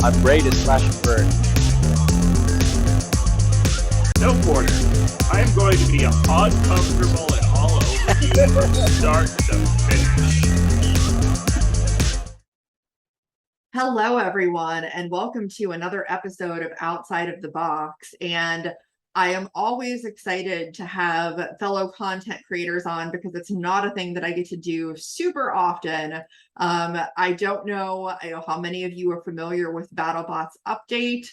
I'm ready to slash and burn. No quarter. I am going to be uncomfortable and all over you from start to finish. Hello, everyone, and welcome to another episode of Outside of the Box. And I am always excited to have fellow content creators on because it's not a thing that I get to do super often. I don't know how many of you are familiar with Battlebots Update.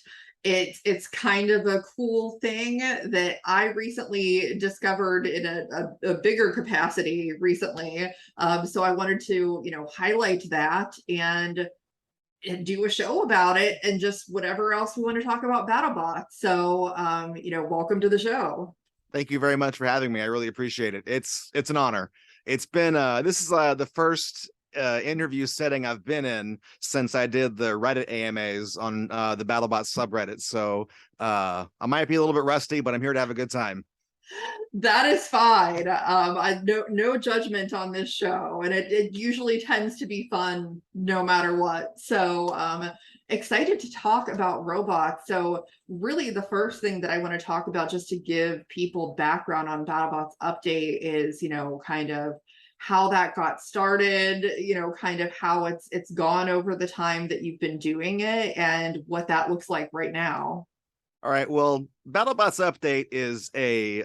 It's kind of a cool thing that I recently discovered in a bigger capacity recently. So I wanted to, highlight that and do a show about it and just whatever else we want to talk about BattleBots. So, welcome to the show. Thank you very much for having me. I really appreciate it. It's an honor. It's been this is the first interview setting I've been in since I did the Reddit AMAs on the BattleBots subreddit. So I might be a little bit rusty, but I'm here to have a good time. That is fine. I no judgment on this show, and it usually tends to be fun no matter what. So excited to talk about robots. So really the first thing that I want to talk about, just to give people background on BattleBots Update, is kind of how that got started, kind of how it's gone over the time that you've been doing it and what that looks like right now. All right. Well, BattleBots Update is a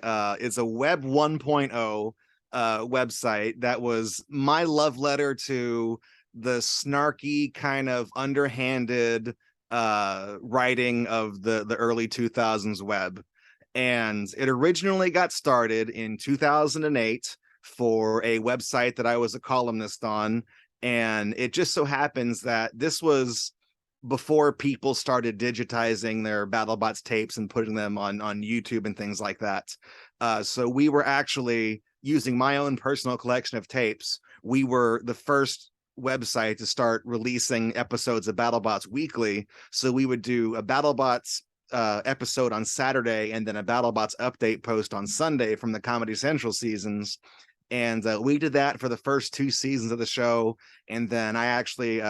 Web 1.0 website that was my love letter to the snarky, kind of underhanded writing of the early 2000s web. And it originally got started in 2008 for a website that I was a columnist on. And it just so happens that this was before people started digitizing their BattleBots tapes and putting them on YouTube and things like that. So we were actually using my own personal collection of tapes. We were the first website to start releasing episodes of BattleBots weekly. So we would do a BattleBots episode on Saturday and then a BattleBots update post on Sunday from the Comedy Central seasons. And we did that for the first 2 seasons of the show. And then I actually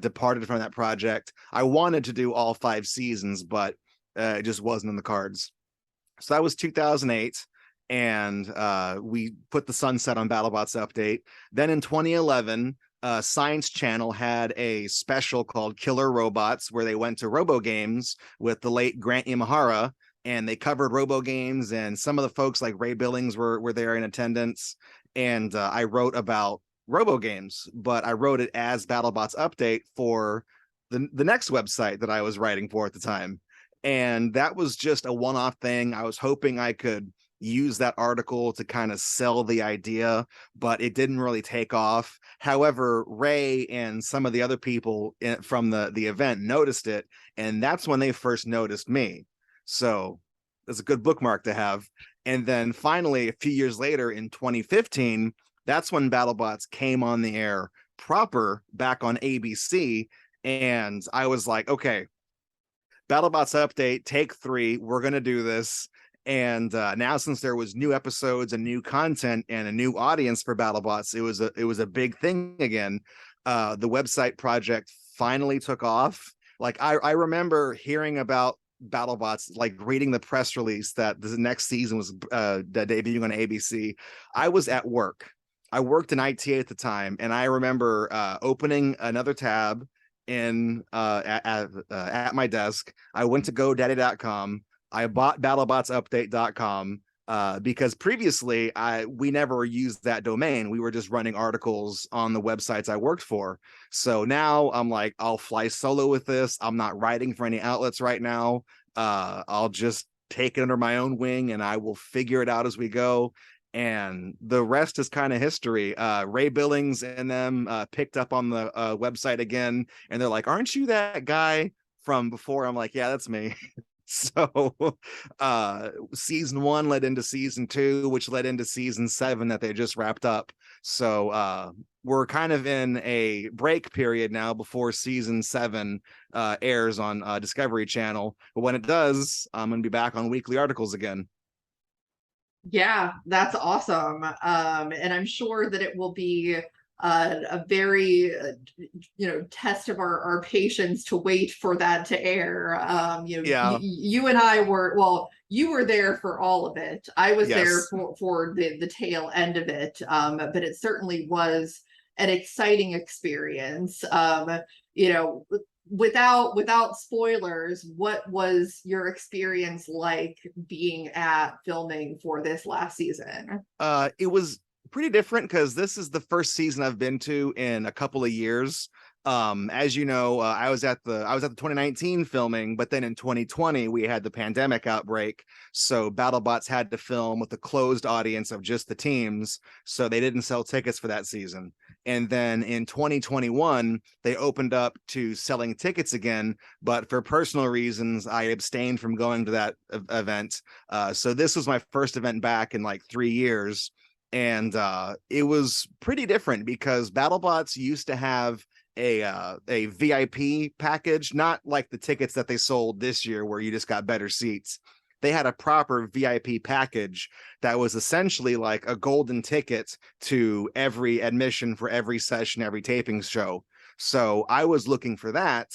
departed from that project. I wanted to do all 5 seasons, but it just wasn't in the cards. So that was 2008. And we put the sunset on BattleBots Update. Then in 2011, Science Channel had a special called Killer Robots, where they went to Robo Games with the late Grant Imahara. And they covered Robo Games, and some of the folks like Ray Billings were there in attendance. And I wrote about Robo Games, but I wrote it as BattleBots Update for the next website that I was writing for at the time. And that was just a one-off thing. I was hoping I could use that article to kind of sell the idea, but it didn't really take off. However, Ray and some of the other people from the event noticed it, and that's when they first noticed me. So that's a good bookmark to have. And then finally, a few years later in 2015, that's when BattleBots came on the air proper back on ABC. And I was like, okay, BattleBots Update, take 3. We're going to do this. And now, since there was new episodes and new content and a new audience for BattleBots, it was a big thing again. The website project finally took off. Like I remember hearing about BattleBots, like reading the press release that the next season was debuting on ABC. I was at work. I worked in IT at the time, and I remember opening another tab in at my desk. I went to GoDaddy.com. I bought BattlebotsUpdate.com because previously we never used that domain. We were just running articles on the websites I worked for. So now I'm like, I'll fly solo with this. I'm not writing for any outlets right now. I'll just take it under my own wing and I will figure it out as we go. And the rest is kind of history. Ray Billings and them picked up on the website again, and they're like, aren't you that guy from before? I'm like, yeah, that's me. So season 1 led into season 2, which led into season 7 that they just wrapped up. So we're kind of in a break period now before season 7 airs on Discovery Channel. But when it does, I'm going to be back on weekly articles again. Yeah, that's awesome. And I'm sure that it will be a very test of our patience to wait for that to air. Yeah. You and I were, well, you were there for all of it. I was there Yes. for the tail end of it. But it certainly was an exciting experience. Without spoilers, what was your experience like being at filming for this last season? It was pretty different because this is the first season I've been to in a couple of years. As you know, I was at the 2019 filming, but then in 2020 we had the pandemic outbreak, so BattleBots had to film with a closed audience of just the teams, so they didn't sell tickets for that season. And then in 2021 they opened up to selling tickets again, but for personal reasons I abstained from going to that event. So this was my first event back in like 3 years, and it was pretty different because BattleBots used to have a VIP package, not like the tickets that they sold this year where you just got better seats. They had a proper VIP package that was essentially like a golden ticket to every admission for every session, every taping show. So I was looking for that.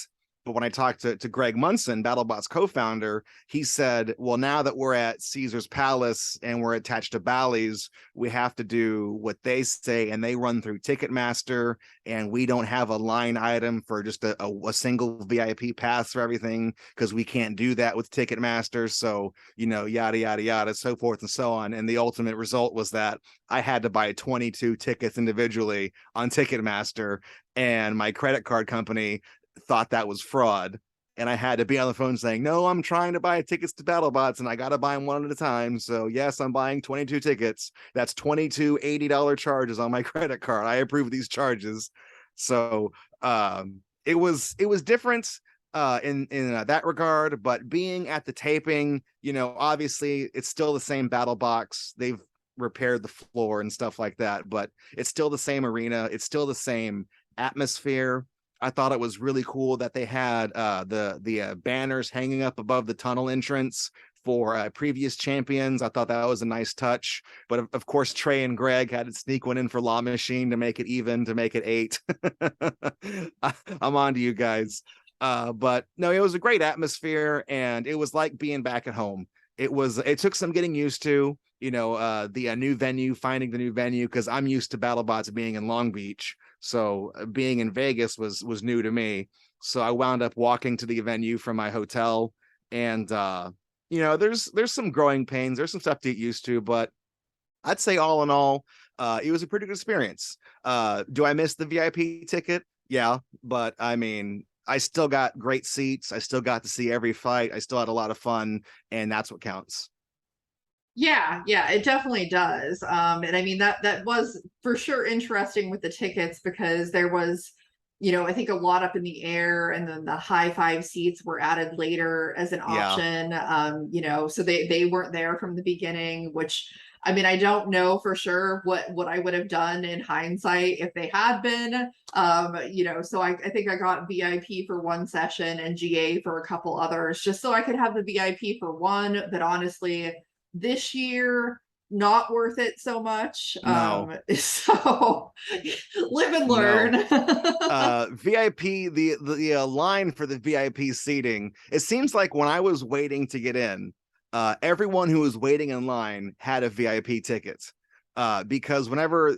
But when I talked to Greg Munson, BattleBots co-founder, he said, well, now that we're at Caesar's Palace and we're attached to Bally's, we have to do what they say, and they run through Ticketmaster, and we don't have a line item for just a single VIP pass for everything because we can't do that with Ticketmaster. So, yada, yada, yada, so forth and so on. And the ultimate result was that I had to buy 22 tickets individually on Ticketmaster, and my credit card company thought that was fraud, and I had to be on the phone saying, no, I'm trying to buy tickets to BattleBots and I got to buy them one at a time. So yes, I'm buying 22 tickets. That's 22 $80 charges on my credit card. I approve these charges. So it was different in that regard, but being at the taping, obviously it's still the same battle box. They've repaired the floor and stuff like that, but it's still the same arena. It's still the same atmosphere. I thought it was really cool that they had the banners hanging up above the tunnel entrance for previous champions. I thought that was a nice touch. But of course, Trey and Greg had to sneak one in for Law Machine to make it even, to make it 8. I'm on to you guys. But no, it was a great atmosphere, and it was like being back at home. It took some getting used to, the new venue, finding the new venue, because I'm used to BattleBots being in Long Beach. So being in Vegas was new to me. So I wound up walking to the venue from my hotel, and there's some growing pains. There's some stuff to get used to, but I'd say all in all, it was a pretty good experience. Do I miss the VIP ticket? Yeah, but I mean, I still got great seats. I still got to see every fight. I still had a lot of fun, and that's what counts. Yeah, it definitely does. And I mean that was for sure interesting with the tickets, because there was, I think a lot up in the air, and then the high five seats were added later as an Yeah. option. So they weren't there from the beginning, which, I mean, I don't know for sure what I would have done in hindsight if they had been. So I think I got VIP for one session and GA for a couple others, just so I could have the VIP for one. But honestly, this year, not worth it so much. No. So live and No. learn. VIP, the line for the VIP seating, it seems like when I was waiting to get in, everyone who was waiting in line had a VIP ticket. Because whenever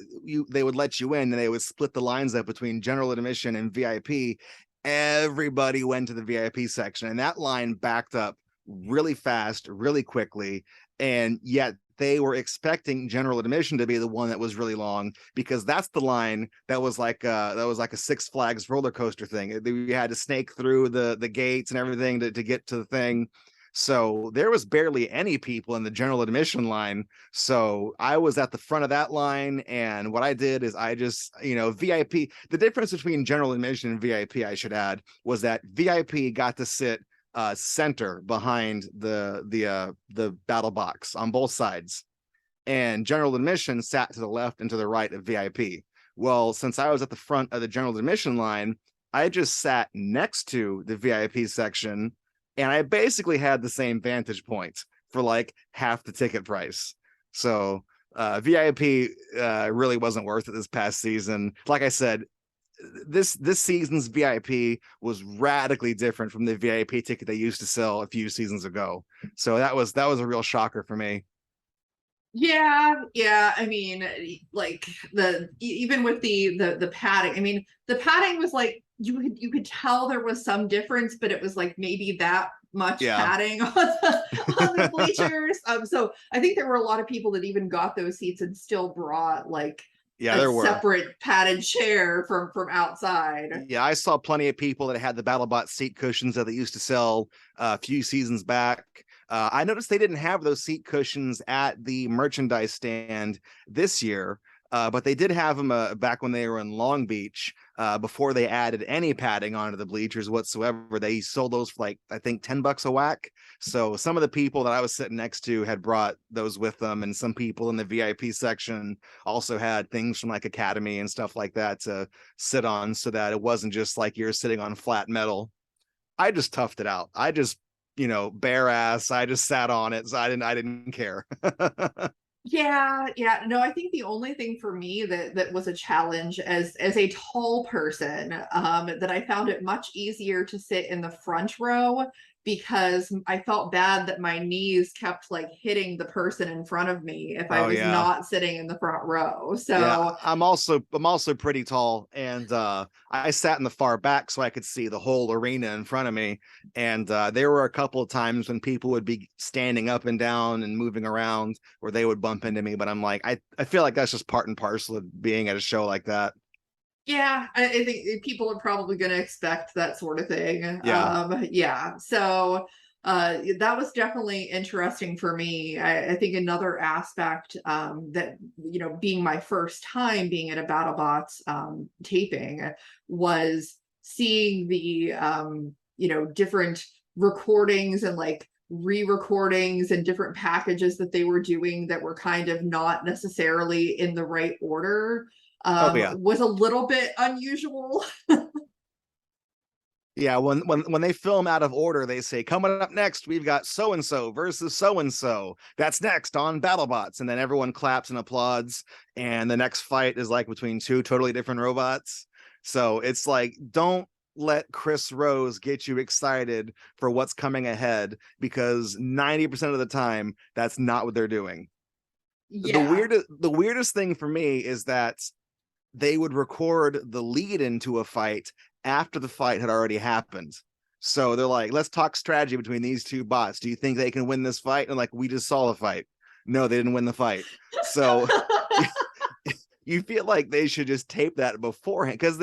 they would let you in and they would split the lines up between general admission and VIP, everybody went to the VIP section, and that line backed up really fast, really quickly. And yet they were expecting general admission to be the one that was really long, because that's the line that was like a Six Flags roller coaster thing. We had to snake through the gates and everything to get to the thing. So there was barely any people in the general admission line. So I was at the front of that line, and what I did is I just, VIP, the difference between general admission and VIP, I should add, was that VIP got to sit center behind the battle box on both sides, and general admission sat to the left and to the right of VIP. Well, since I was at the front of the general admission line, I just sat next to the VIP section, and I basically had the same vantage point for like half the ticket price. So VIP really wasn't worth it this past season. Like I said, this season's VIP was radically different from the VIP ticket they used to sell a few seasons ago. So that was a real shocker for me. Yeah. I mean, like even with the padding. I mean, the padding was like you could tell there was some difference, but it was like maybe that much Yeah. padding on the bleachers. So I think there were a lot of people that even got those seats and still brought like Yeah, a there were. separate padded chair from outside. Yeah, I saw plenty of people that had the BattleBot seat cushions that they used to sell a few seasons back. I noticed they didn't have those seat cushions at the merchandise stand this year, but they did have them back when they were in Long Beach. Before they added any padding onto the bleachers whatsoever, they sold those for like I think $10 a whack. So some of the people that I was sitting next to had brought those with them, and some people in the VIP section also had things from like Academy and stuff like that to sit on, so that it wasn't just like you're sitting on flat metal. I just toughed it out. I just, bare ass. I just sat on it, so I didn't care. Yeah. No, I think the only thing for me that was a challenge as a tall person, that I found it much easier to sit in the front row because I felt bad that my knees kept like hitting the person in front of me if I Oh was yeah. not sitting in the front row. So Yeah, I'm also pretty tall, and I sat in the far back so I could see the whole arena in front of me. And there were a couple of times when people would be standing up and down and moving around where they would bump into me, but I'm like, I feel like that's just part and parcel of being at a show like that. yeah, I think people are probably going to expect that sort of thing. Yeah. So that was definitely interesting for me. I think another aspect, that being my first time being at a BattleBots taping, was seeing the different recordings and like re-recordings and different packages that they were doing that were kind of not necessarily in the right order. Oh yeah. Was a little bit unusual. Yeah, when they film out of order, they say, coming up next, we've got so and so versus so and so. That's next on BattleBots, and then everyone claps and applauds, and the next fight is like between two totally different robots. So it's like, don't let Chris Rose get you excited for what's coming ahead, because 90% of the time, that's not what they're doing. Yeah. The weirdest thing for me is that they would record the lead into a fight after the fight had already happened. So they're like, let's talk strategy between these two bots. Do you think they can win this fight? And like, we just saw the fight. No, they didn't win the fight. So you feel like they should just tape that beforehand, because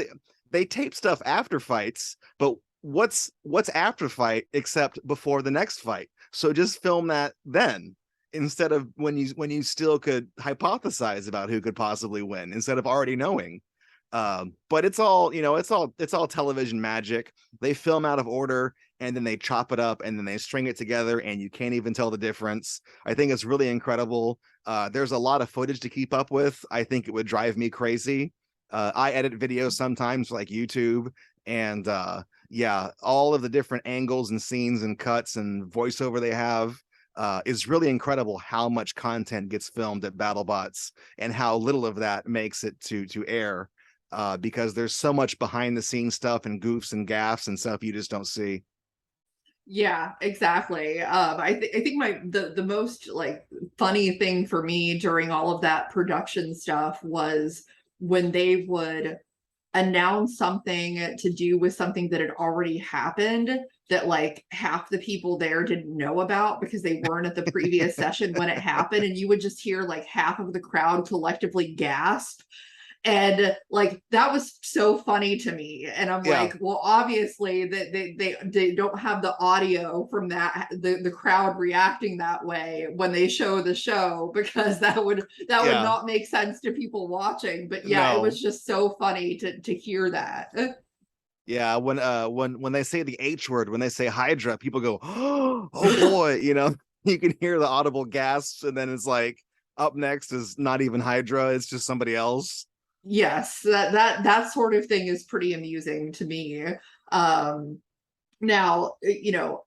they tape stuff after fights, but what's after fight except before the next fight? So just film that then, instead of when you still could hypothesize about who could possibly win instead of already knowing. But it's all it's all television magic. They film out of order and then they chop it up and then they string it together and you can't even tell the difference. I think it's really incredible. There's a lot of footage to keep up with. I think it would drive me crazy. I edit videos sometimes like YouTube, and yeah, all of the different angles and scenes and cuts and voiceover they have is really incredible how much content gets filmed at BattleBots and how little of that makes it to air, because there's so much behind the scenes stuff and goofs and gaffs and stuff you just don't see. Yeah, exactly. I think the most like funny thing for me during all of that production stuff was when they would announce something to do with something that had already happened that like half the people there didn't know about because they weren't at the previous session when it happened, and you would just hear like half of the crowd collectively gasp. And like that was so funny to me, and I'm Yeah. like, well, obviously that they don't have the audio from that the crowd reacting that way when they show the show, because that would Yeah. not make sense to people watching. But yeah, it No. was just so funny to hear that. Yeah, when they say the H word, when they say Hydra, people go, oh boy, you can hear the audible gasps, and then it's like, up next is not even Hydra, it's just somebody else. Yes, that sort of thing is pretty amusing to me. Um Now,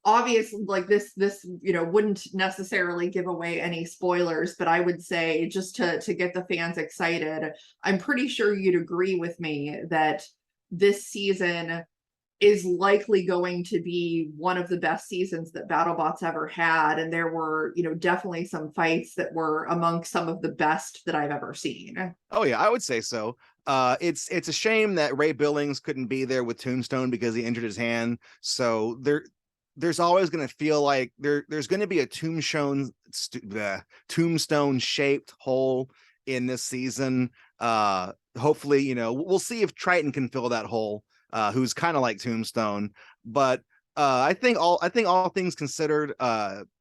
obviously, like this wouldn't necessarily give away any spoilers, but I would say, just to get the fans excited, I'm pretty sure you'd agree with me that this season is likely going to be one of the best seasons that BattleBots ever had. And there were, definitely some fights that were among some of the best that I've ever seen. Oh yeah, I would say so. It's a shame that Ray Billings couldn't be there with Tombstone because he injured his hand. So there's always going to feel like there's going to be a tombstone shaped hole in this season. Hopefully, we'll see if Triton can fill that hole. Who's kind of like Tombstone, but I think all things considered,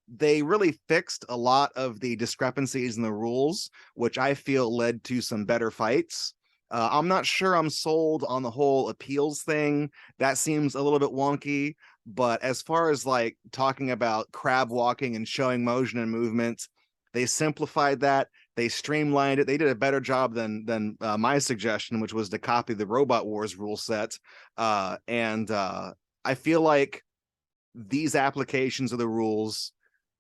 they really fixed a lot of the discrepancies in the rules, which I feel led to some better fights. I'm not sure I'm sold on the whole appeals thing. That seems a little bit wonky, but as far as like talking about crab walking and showing motion and movement, they simplified that. They streamlined it. They did a better job than my suggestion, which was to copy the Robot Wars rule set. And I feel like these applications of the rules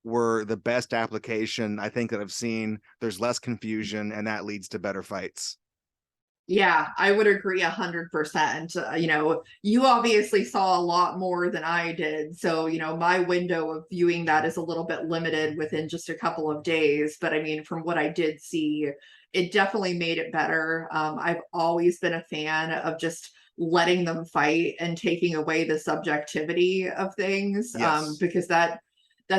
were the best application I think that I've seen. There's less confusion, and that leads to better fights. Yeah, I would agree 100%. You obviously saw a lot more than I did. So, my window of viewing that is a little bit limited within just a couple of days. But I mean, from what I did see, it definitely made it better. I've always been a fan of just letting them fight and taking away the subjectivity of things, Yes. because that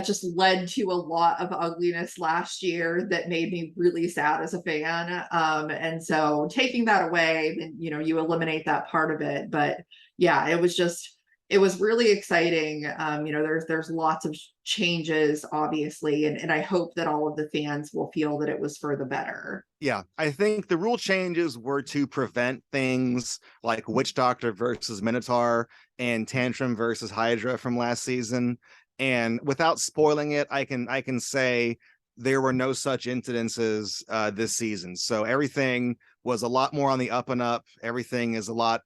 just led to a lot of ugliness last year that made me really sad as a fan. And so taking that away, then, you eliminate that part of it. But yeah, it was really exciting. There's lots of changes, obviously, and I hope that all of the fans will feel that it was for the better. Yeah, I think the rule changes were to prevent things like Witch Doctor versus Minotaur and Tantrum versus Hydra from last season. And without spoiling it, I can say there were no such incidences this season. So everything was a lot more on the up and up. Everything is a lot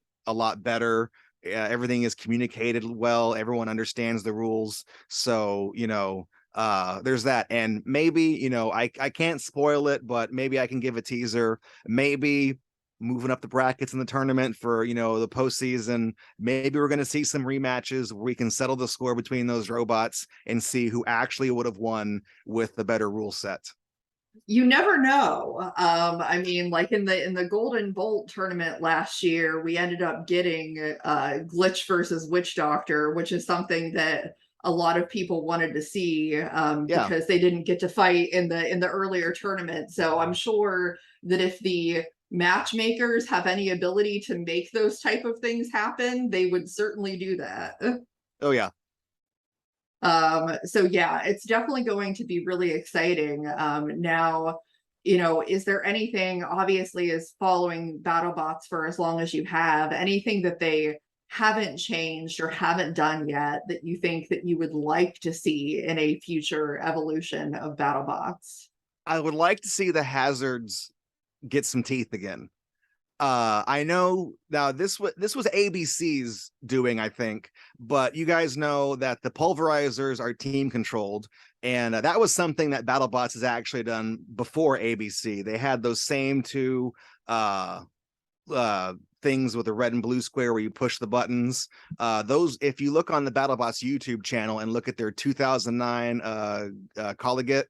better. Everything is communicated well. Everyone understands the rules. So there's that. And maybe I can't spoil it, but maybe I can give a teaser. Maybe moving up the brackets in the tournament for the postseason, maybe we're going to see some rematches where we can settle the score between those robots and see who actually would have won with the better rule set. You never know. I mean, like in the Golden Bolt tournament last year, we ended up getting Glitch versus Witch Doctor, which is something that a lot of people wanted to see, because they didn't get to fight in the earlier tournament. So I'm sure that if the matchmakers have any ability to make those type of things happen, they would certainly do that. Oh yeah. So yeah, it's definitely going to be really exciting. Now, is there anything, obviously, as following BattleBots for as long as you have, anything that they haven't changed or haven't done yet that you think that you would like to see in a future evolution of BattleBots? I would like to see the hazards get some teeth again. I know now this was ABC's doing, I think, but you guys know that the pulverizers are team controlled, and that was something that BattleBots has actually done before ABC. They had those same two things with the red and blue square where you push the buttons. Those, if you look on the BattleBots YouTube channel and look at their 2009 Collegiate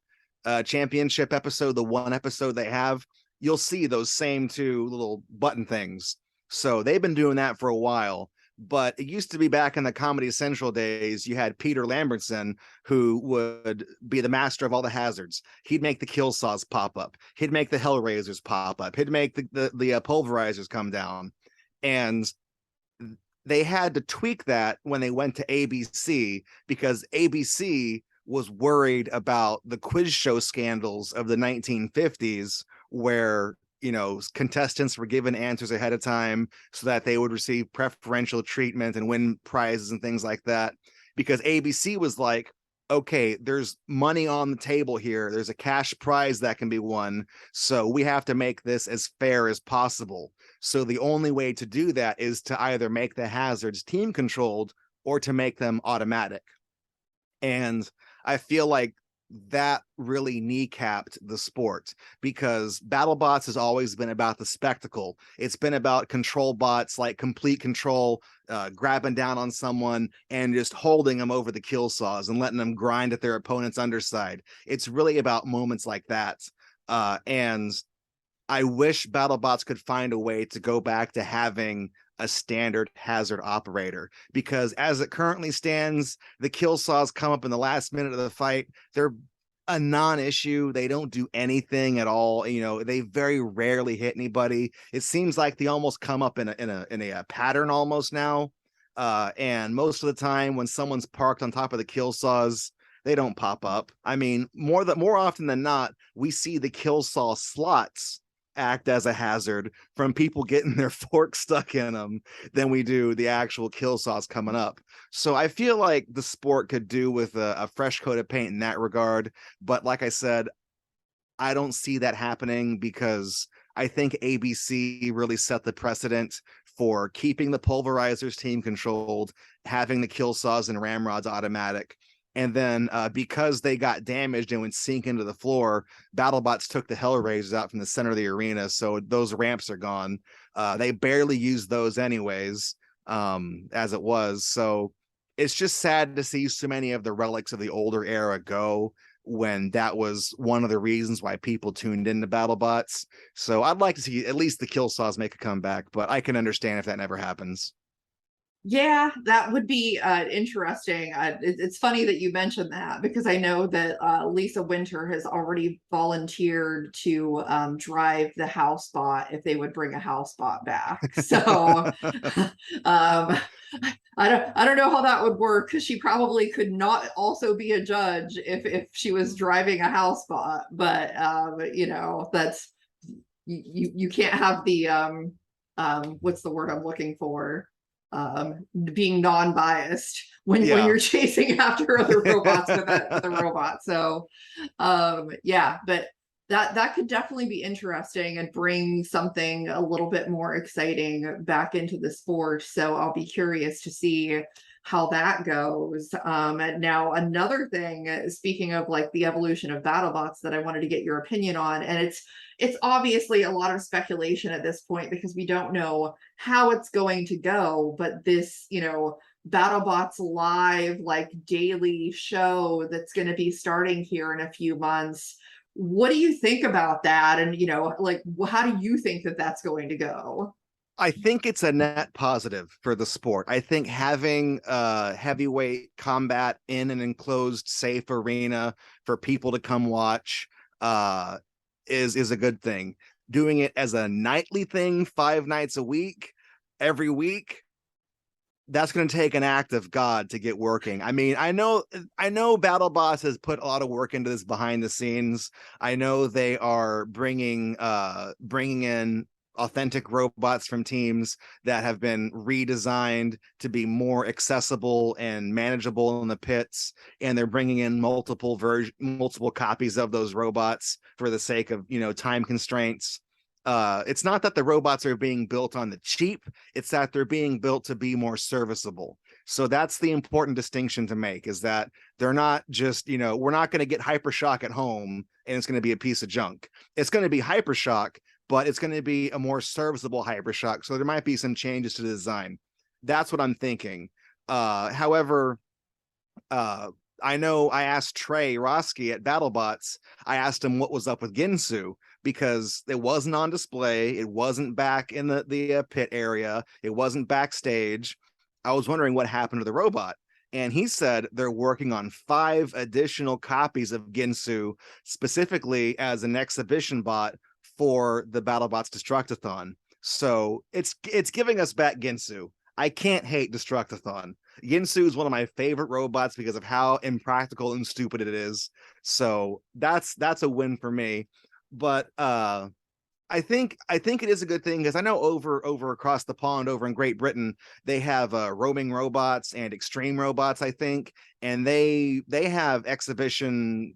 championship episode, the one episode they have, you'll see those same two little button things. So they've been doing that for a while. But it used to be back in the Comedy Central days, you had Peter Lambertson, who would be the master of all the hazards. He'd make the kill saws pop up. He'd make the Hellraisers pop up. He'd make the pulverizers come down. And they had to tweak that when they went to ABC, because ABC was worried about the quiz show scandals of the 1950s, where contestants were given answers ahead of time so that they would receive preferential treatment and win prizes and things like that. Because ABC was like, okay, there's money on the table here. There's a cash prize that can be won. So we have to make this as fair as possible. So the only way to do that is to either make the hazards team controlled or to make them automatic. And I feel like that really kneecapped the sport, because BattleBots has always been about the spectacle. It's been about control bots, like complete control, grabbing down on someone and just holding them over the kill saws and letting them grind at their opponent's underside. It's really about moments like that. And I wish BattleBots could find a way to go back to having a standard hazard operator, because as it currently stands, the kill saws come up in the last minute of the fight. They're a non-issue. They don't do anything at all. You know, they very rarely hit anybody. It seems like they almost come up in a pattern almost now. And most of the time when someone's parked on top of the kill saws, they don't pop up. I mean, more often than not, we see the kill saw slots act as a hazard from people getting their fork stuck in them than we do the actual kill saws coming up. So I feel like the sport could do with a fresh coat of paint in that regard. But like I said, I don't see that happening, because I think ABC really set the precedent for keeping the pulverizers team controlled, having the kill saws and ramrods automatic. And then because they got damaged and would sink into the floor, BattleBots took the Hellraisers out from the center of the arena. So those ramps are gone. They barely used those anyways, as it was. So it's just sad to see so many of the relics of the older era go, when that was one of the reasons why people tuned into BattleBots. So I'd like to see at least the kill saws make a comeback, but I can understand if that never happens. Yeah, that would be interesting. It's funny that you mentioned that, because I know that Lisa Winter has already volunteered to drive the house bot if they would bring a house bot back. So I don't know how that would work, because she probably could not also be a judge if she was driving a house bot. But you know, that's you can't have the what's the word I'm looking for? Being non-biased when you're chasing after other robots with a robot. So yeah, but that could definitely be interesting and bring something a little bit more exciting back into the sport. So I'll be curious to see how that goes. And now another thing, speaking of like the evolution of BattleBots, that I wanted to get your opinion on, and it's obviously a lot of speculation at this point, because we don't know how it's going to go, but this, you know, BattleBots Live, like daily show that's going to be starting here in a few months. What do you think about that? And, you know, like, how do you think that that's going to go? I think it's a net positive for the sport. I think having heavyweight combat in an enclosed, safe arena for people to come watch is a good thing. Doing it as a nightly thing, 5 nights a week, every week, that's going to take an act of God to get working. I mean, I know BattleBots has put a lot of work into this behind the scenes. I know they are bringing in authentic robots from teams that have been redesigned to be more accessible and manageable in the pits, and they're bringing in multiple copies of those robots for the sake of, you know, time constraints. It's not that the robots are being built on the cheap, it's that they're being built to be more serviceable. So that's the important distinction to make, is that they're not just, you know, we're not going to get Hypershock at home and it's going to be a piece of junk. It's going to be Hypershock, but it's going to be a more serviceable Hypershock. So there might be some changes to the design. That's what I'm thinking. However, I know I asked Trey Roski at BattleBots, I asked him what was up with Ginsu, because it wasn't on display. It wasn't back in the pit area. It wasn't backstage. I was wondering what happened to the robot. And he said they're working on 5 additional copies of Ginsu, specifically as an exhibition bot for the BattleBots Destructathon. So it's giving us back Ginsu. I can't hate Destructathon. Ginsu is one of my favorite robots because of how impractical and stupid it is. So that's a win for me. But I think it is a good thing, because I know over across the pond over in Great Britain, they have roaming robots and extreme robots, I think, and they have exhibition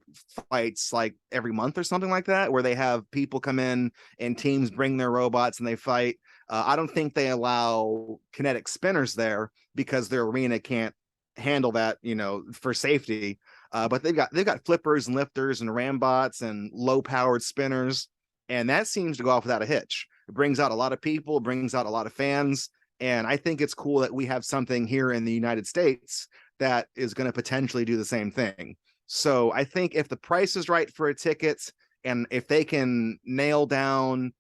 fights like every month or something like that, where they have people come in and teams bring their robots and they fight. I don't think they allow kinetic spinners there, because their arena can't handle that, for safety. But they've got flippers and lifters and rambots and low powered spinners, and that seems to go off without a hitch. It brings out a lot of people, brings out a lot of fans, and I think it's cool that we have something here in the United States that is going to potentially do the same thing. So I think if the price is right for a ticket, and if they can nail down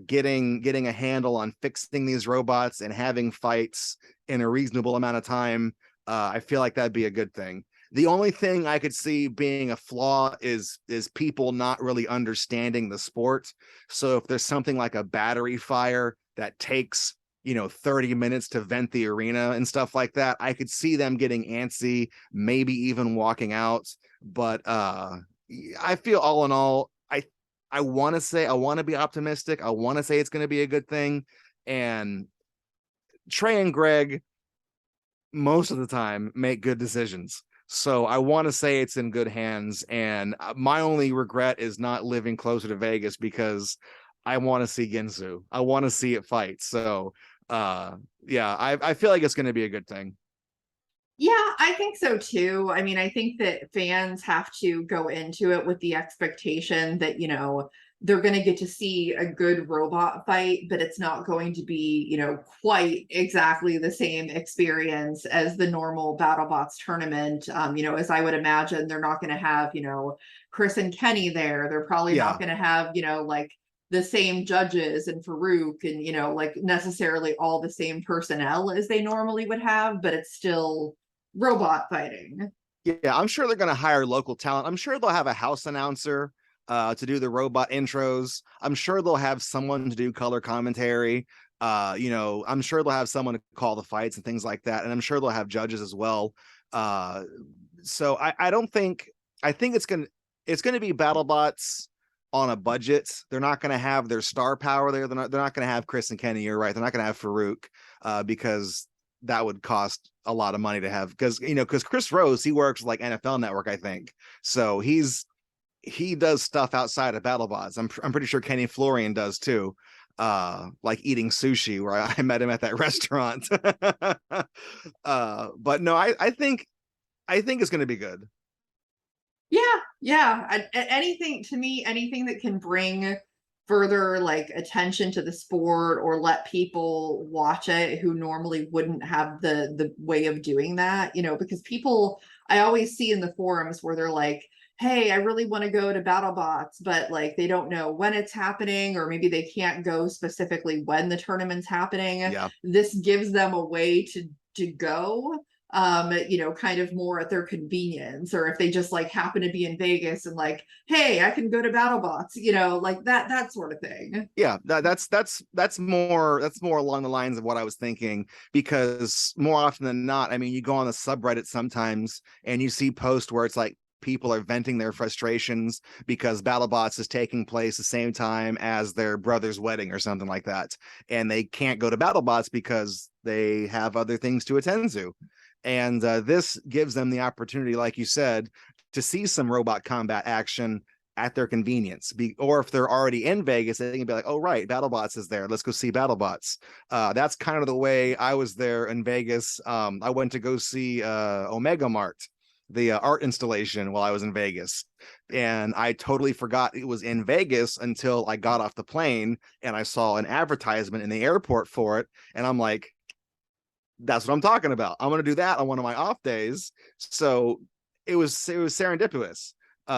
getting a handle on fixing these robots and having fights in a reasonable amount of time, I feel like that'd be a good thing. The only thing I could see being a flaw is people not really understanding the sport. So if there's something like a battery fire that takes 30 minutes to vent the arena and stuff like that, I could see them getting antsy, maybe even walking out. But I feel all in all, I want to be optimistic. I want to say it's going to be a good thing. And Trey and Greg, most of the time, make good decisions. So I want to say it's in good hands. And my only regret is not living closer to Vegas, because I want to see Ginsu. I want to see it fight. So yeah, I feel like it's going to be a good thing. Yeah, I think so too. I mean, I think that fans have to go into it with the expectation that, they're going to get to see a good robot fight, but it's not going to be, quite exactly the same experience as the normal BattleBots tournament. As I would imagine, they're not going to have, Chris and Kenny there. They're probably not going to have, like the same judges and Farouk and, like necessarily all the same personnel as they normally would have, but it's still robot fighting. Yeah, I'm sure they're going to hire local talent. I'm sure they'll have a house announcer to do the robot intros. I'm sure they'll have someone to do color commentary. I'm sure they'll have someone to call the fights and things like that. And I'm sure they'll have judges as well. So I think it's going to be BattleBots on a budget. They're not going to have their star power there. They're not going to have Chris and Kenny. You're right. They're not going to have Farouk because that would cost a lot of money to have, because Chris Rose, he works like NFL Network, I think. So he does stuff outside of BattleBots. I'm pretty sure Kenny Florian does too. Like eating sushi, where I met him at that restaurant. But no, I think it's going to be good. Yeah. Anything to me, anything that can bring further like attention to the sport or let people watch it who normally wouldn't have the way of doing that, because people, I always see in the forums where they're like, hey, I really want to go to BattleBots, but like they don't know when it's happening, or maybe they can't go specifically when the tournament's happening. Yeah. This gives them a way to go kind of more at their convenience, or if they just like happen to be in Vegas and like, hey, I can go to BattleBots, like that sort of thing. Yeah, that's more along the lines of what I was thinking, because more often than not, I mean, you go on the subreddit sometimes and you see posts where it's like people are venting their frustrations because BattleBots is taking place the same time as their brother's wedding or something like that, and they can't go to BattleBots because they have other things to attend to. And this gives them the opportunity, like you said, to see some robot combat action at their convenience. Or if they're already in Vegas, they can be like, oh, right, BattleBots is there. Let's go see BattleBots. That's kind of the way I was there in Vegas. I went to go see Omega Mart, the art installation, while I was in Vegas. And I totally forgot it was in Vegas until I got off the plane and I saw an advertisement in the airport for it. And I'm like, that's what I'm talking about. I'm going to do that on one of my off days. So it was serendipitous,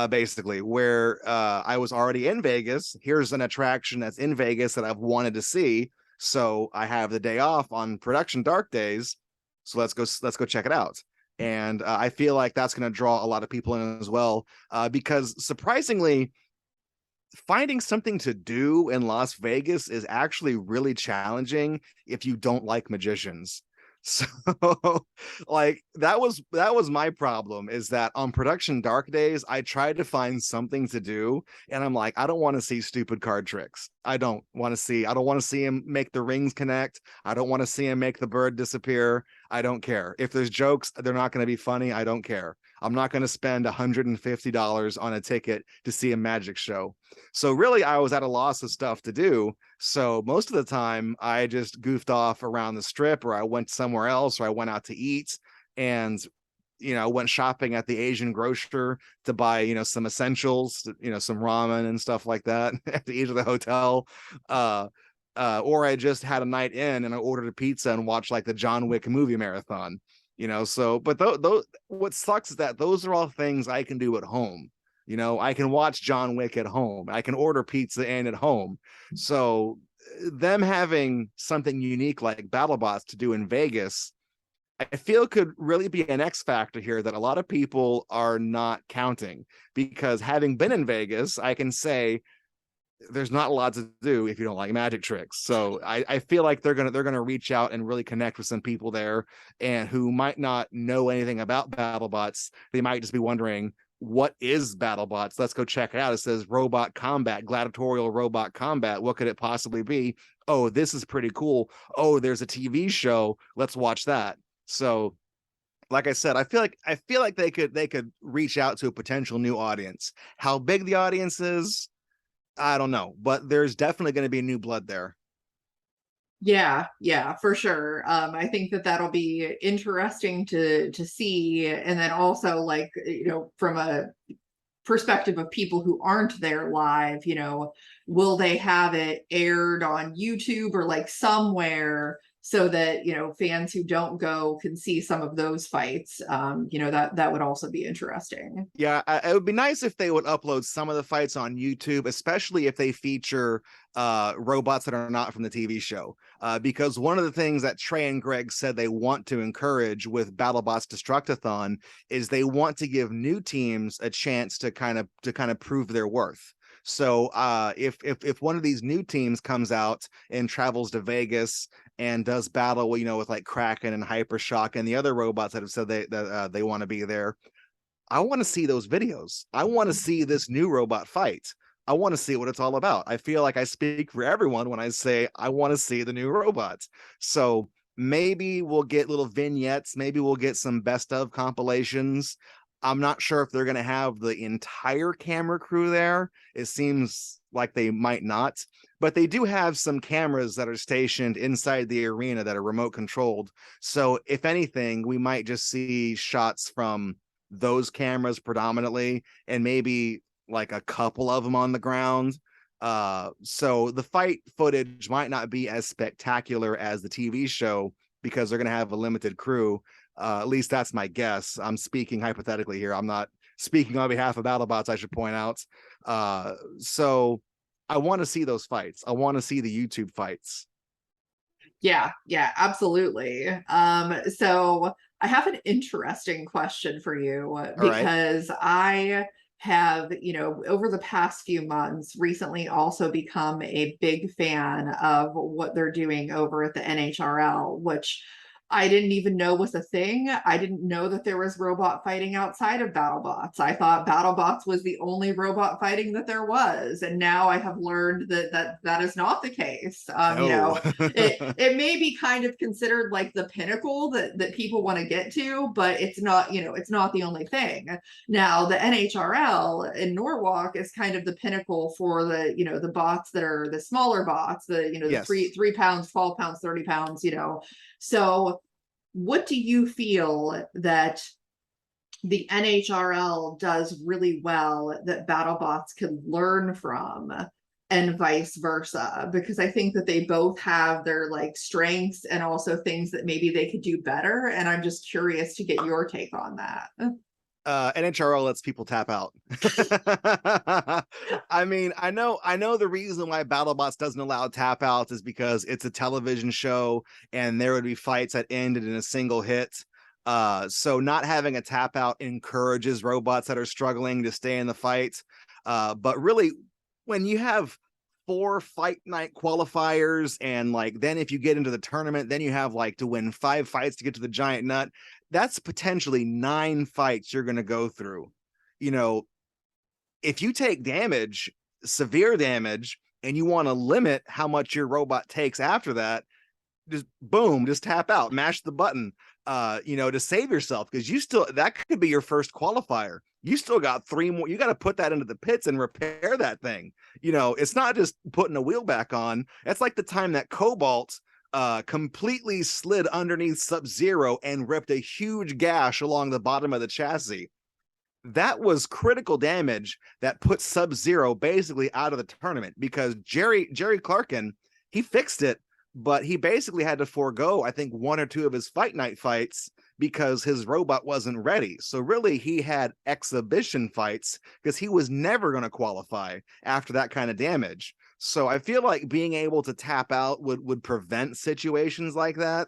basically, where I was already in Vegas. Here's an attraction that's in Vegas that I've wanted to see. So I have the day off on production dark days. So let's go check it out. And I feel like that's going to draw a lot of people in as well, because surprisingly, finding something to do in Las Vegas is actually really challenging if you don't like magicians. So like that was my problem, is that on production dark days I tried to find something to do, and I'm like, I don't want to see stupid card tricks. I don't want to see him make the rings connect. I don't want to see him make the bird disappear. I don't care. If there's jokes, they're not going to be funny. I don't care. I'm not going to spend $150 on a ticket to see a magic show. So really, I was at a loss of stuff to do. So most of the time I just goofed off around the strip, or I went somewhere else, or I went out to eat. and went shopping at the Asian grocer to buy some essentials, some ramen and stuff like that at the eat of the hotel. Or I just had a night in and I ordered a pizza and watched like the John Wick movie marathon. So but those what sucks is that those are all things I can do at home. I can watch John Wick at home. I can order pizza and at home. So them having something unique like BattleBots to do in Vegas, I feel could really be an X factor here that a lot of people are not counting, because having been in Vegas, I can say there's not a lot to do if you don't like magic tricks. So I feel like they're gonna reach out and really connect with some people there, and who might not know anything about BattleBots. They might just be wondering, what is BattleBots? Let's go check it out. It says robot combat, gladiatorial robot combat. What could it possibly be? Oh, this is pretty cool. Oh, there's a TV show. Let's watch that. So, like I said, I feel like they could reach out to a potential new audience. How big the audience is, I don't know, but there's definitely going to be new blood there. Yeah, for sure. I think that'll be interesting to see. And then also, like, from a perspective of people who aren't there live, will they have it aired on YouTube or like somewhere, so that fans who don't go can see some of those fights? That would also be interesting. Yeah, it would be nice if they would upload some of the fights on YouTube, especially if they feature robots that are not from the TV show, because one of the things that Trey and Greg said they want to encourage with BattleBots Destructathon is they want to give new teams a chance to kind of prove their worth. So if one of these new teams comes out and travels to Vegas and does battle, with like Kraken and Hypershock and the other robots that have said they want to be there, I want to see those videos. I want to see this new robot fight. I want to see what it's all about. I feel like I speak for everyone when I say I want to see the new robots. So maybe we'll get little vignettes. Maybe we'll get some best of compilations. I'm not sure if they're going to have the entire camera crew there. It seems like they might not, but they do have some cameras that are stationed inside the arena that are remote controlled. So if anything, we might just see shots from those cameras predominantly, and maybe like a couple of them on the ground. So the fight footage might not be as spectacular as the TV show because they're going to have a limited crew. At least that's my guess. I'm speaking hypothetically here. I'm not speaking on behalf of BattleBots, I should point out. So I want to see those fights. I want to see the YouTube fights. Yeah, absolutely. So I have an interesting question for you, because I have, over the past few months, recently also become a big fan of what they're doing over at the NHRL, which I didn't even know was a thing. I didn't know that there was robot fighting outside of BattleBots. I thought BattleBots was the only robot fighting that there was, and now I have learned that is not the case. It may be kind of considered like the pinnacle that people want to get to, but it's not. It's not the only thing. Now the NHRL in Norwalk is kind of the pinnacle for the bots that are the smaller bots, the Yes. 3 pounds, 12 pounds, 30 pounds. So what do you feel that the NHRL does really well that BattleBots could learn from, and vice versa? Because I think that they both have their like strengths and also things that maybe they could do better. And I'm just curious to get your take on that. NHRL lets people tap out. I mean, I know the reason why BattleBots doesn't allow tap outs is because it's a television show and there would be fights that ended in a single hit. So not having a tap out encourages robots that are struggling to stay in the fight. But really, when you have 4 fight night qualifiers, and like then if you get into the tournament, then you have like to win 5 fights to get to the giant nut. That's potentially 9 fights you're going to go through. If you take damage, severe damage, and you want to limit how much your robot takes after that, just boom, just tap out, mash the button, to save yourself, because that could be your first qualifier. You still got 3 more. You got to put that into the pits and repair that thing. It's not just putting a wheel back on. That's like the time that Cobalt completely slid underneath Sub-Zero and ripped a huge gash along the bottom of the chassis. That was critical damage that put Sub-Zero basically out of the tournament, because Jerry Clarkin, he fixed it, but he basically had to forego, I think, 1 or 2 of his Fight Night fights because his robot wasn't ready. So really, he had exhibition fights because he was never going to qualify after that kind of damage. So I feel like being able to tap out would prevent situations like that.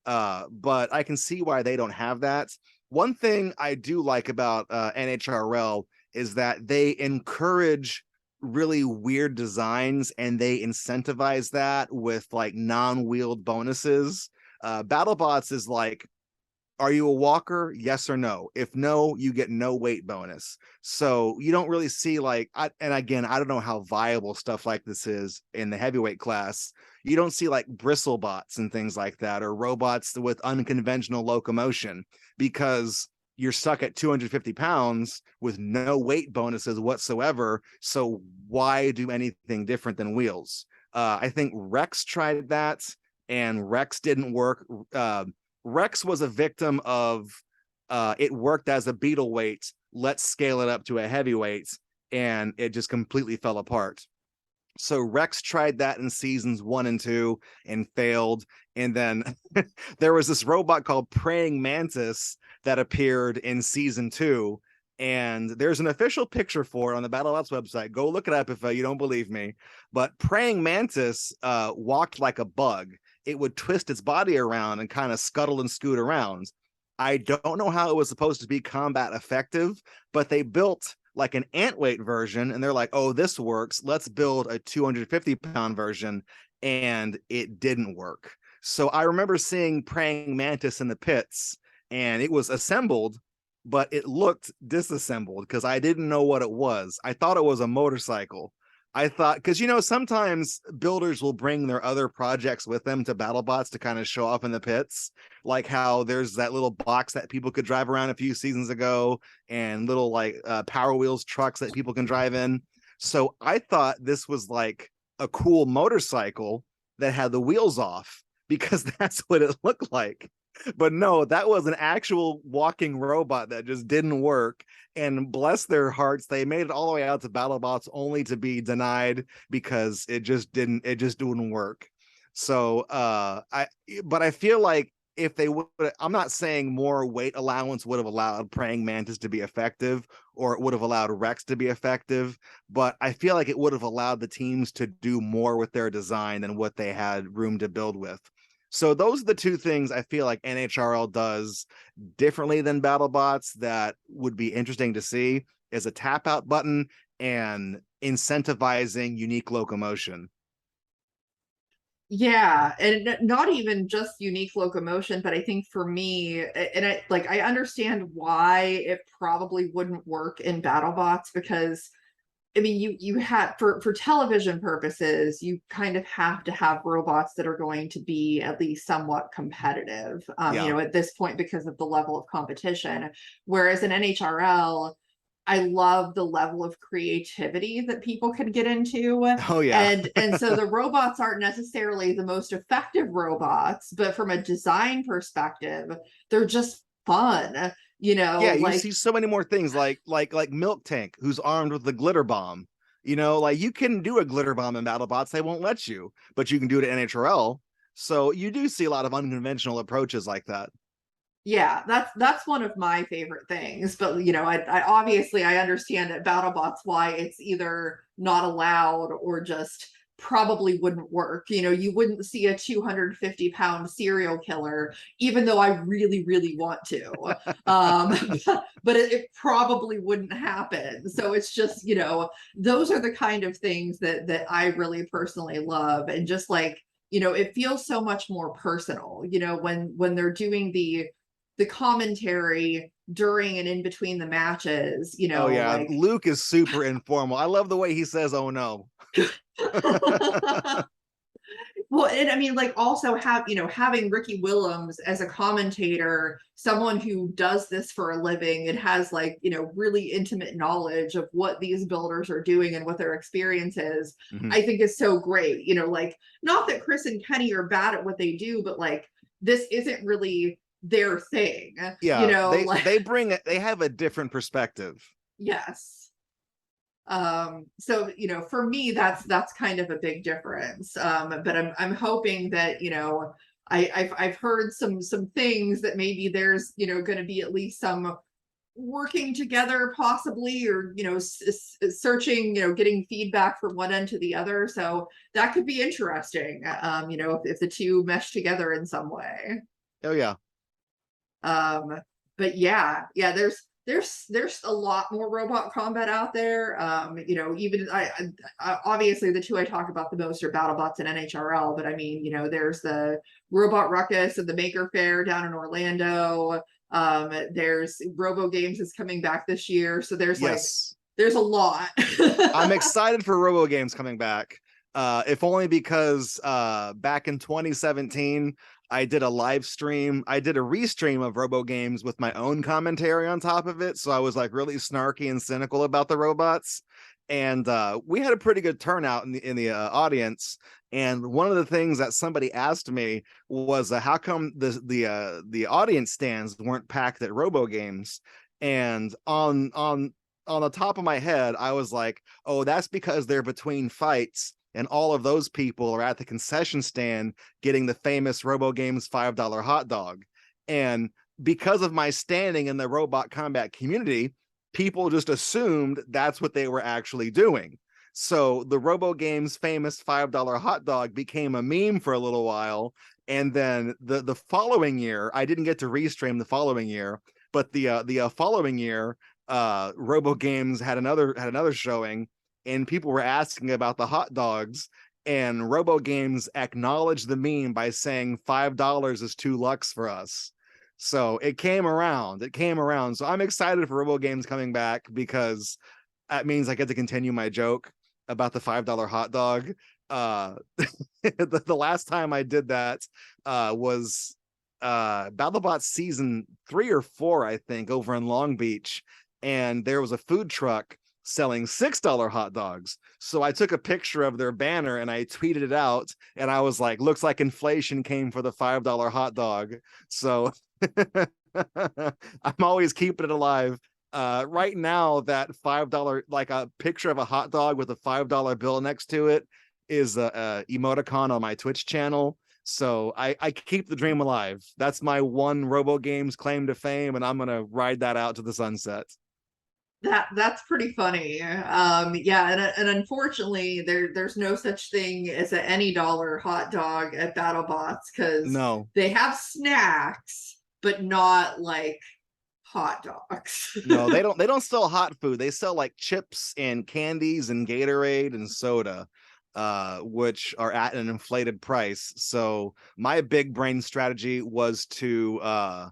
But I can see why they don't have that. One thing I do like about NHRL is that they encourage really weird designs, and they incentivize that with like non-wheeled bonuses. BattleBots is like, are you a walker? Yes or no. If no, you get no weight bonus. So you don't really see like, and again, I don't know how viable stuff like this is in the heavyweight class. You don't see like bristlebots and things like that, or robots with unconventional locomotion, because you're stuck at 250 pounds with no weight bonuses whatsoever. So why do anything different than wheels? I think Rex tried that, and Rex didn't work. Rex was a victim of it worked as a beetle weight, let's scale it up to a heavyweight, and it just completely fell apart. So Rex tried that in seasons 1 and 2 and failed. And then there was this robot called Praying Mantis that appeared in season 2. And there's an official picture for it on the BattleBots website. Go look it up if you don't believe me. But Praying Mantis walked like a bug. It would twist its body around and kind of scuttle and scoot around. I don't know how it was supposed to be combat effective, but they built like an ant weight version, and they're like, oh, this works. Let's build a 250-pound version, and it didn't work. So I remember seeing Praying Mantis in the pits, and it was assembled, but it looked disassembled because I didn't know what it was. I thought it was a motorcycle. I thought, because, you know, sometimes builders will bring their other projects with them to BattleBots to kind of show off in the pits, like how there's that little box that people could drive around a few seasons ago, and little like Power Wheels trucks that people can drive in. So I thought this was like a cool motorcycle that had the wheels off, because that's what it looked like. But no, that was an actual walking robot that just didn't work. And bless their hearts, they made it all the way out to BattleBots only to be denied because it just didn't work. So but I feel like if they would, I'm not saying more weight allowance would have allowed Praying Mantis to be effective, or it would have allowed Rex to be effective, but I feel like it would have allowed the teams to do more with their design than what they had room to build with. So those are the two things I feel like NHRL does differently than BattleBots that would be interesting to see, is a tap out button and incentivizing unique locomotion. Yeah, and not even just unique locomotion, but I think for me, and I understand why it probably wouldn't work in BattleBots, because I mean, you have, for television purposes, you kind of have to have robots that are going to be at least somewhat competitive, Yeah. you know, at this point, because of the level of competition. Whereas in NHRL, I love the level of creativity that people can get into. Oh yeah. And so the robots aren't necessarily the most effective robots, but from a design perspective, they're just fun. You know, Yeah, you like, see so many more things like Milk Tank, who's armed with the glitter bomb. You know, like you can do a glitter bomb in BattleBots, they won't let you, but you can do it in NHRL. So you do see a lot of unconventional approaches like that. yeah, that's one of my favorite things. But you know, I obviously I understand at BattleBots why it's either not allowed or just probably wouldn't work. You know, you wouldn't see a 250-pound serial killer, even though I really, really want to. But it probably wouldn't happen. So it's just, you know, those are the kind of things that I really personally love. And just like, you know, it feels so much more personal, you know, when they're doing the commentary during and in between the matches, you know. Oh yeah, like Luke is super informal. I love the way he says, "Oh no." Well, and I mean, like, also having Ricky Willems as a commentator, someone who does this for a living and has, like, really intimate knowledge of what these builders are doing and what their experience is, Mhm. I think is so great. Like, not that Chris and Kenny are bad at what they do, but like, this isn't really their thing, Yeah, like, they have a different perspective. yes. So for me, that's kind of a big difference. But I'm hoping that I've heard some things that maybe there's going to be at least some working together possibly, or searching, getting feedback from one end to the other, so that could be interesting, if the two mesh together in some way. Oh yeah. But yeah, there's a lot more robot combat out there. Even I obviously the two I talk about the most are BattleBots and NHRL, but I mean, there's the Robot Ruckus and the Maker Fair down in Orlando. There's Robo Games is coming back this year, so there's Yes. there's a lot. I'm excited for Robo Games coming back. If only because back in 2017, I did a live stream. I did a restream of Robo Games with my own commentary on top of it. So I was like really snarky and cynical about the robots. And we had a pretty good turnout in the audience. And one of the things that somebody asked me was, how come the audience stands weren't packed at Robo Games? And on the top of my head, I was like, oh, that's because they're between fights and all of those people are at the concession stand getting the famous Robo Games $5 hot dog. And because of my standing in the robot combat community, people just assumed that's what they were actually doing. So the Robo Games famous $5 hot dog became a meme for a little while. And then the following year, I didn't get to restream the following year, but the following year, Robo Games had another showing, and people were asking about the hot dogs, and Robo Games acknowledged the meme by saying $5 is too luxe for us. So it came around. So I'm excited for Robo Games coming back, because that means I get to continue my joke about the $5 hot dog. The last time I did that was BattleBots season 3 or 4, I think, over in Long Beach, and there was a food truck selling $6 hot dogs. So I took a picture of their banner and I tweeted it out, and I was like, looks like inflation came for the $5 hot dog. So I'm always keeping it alive. Right now, that $5, like a picture of a hot dog with a $5 bill next to it, is a emoticon on my Twitch channel. So I keep the dream alive. That's my one Robo Games claim to fame, and I'm gonna ride that out to the sunset. That's pretty funny. Yeah, and unfortunately there's no such thing as a any dollar hot dog at BattleBots, because No, they have snacks, but not like hot dogs. no, they don't sell hot food. They sell like chips and candies and Gatorade and soda, which are at an inflated price. So my big brain strategy was to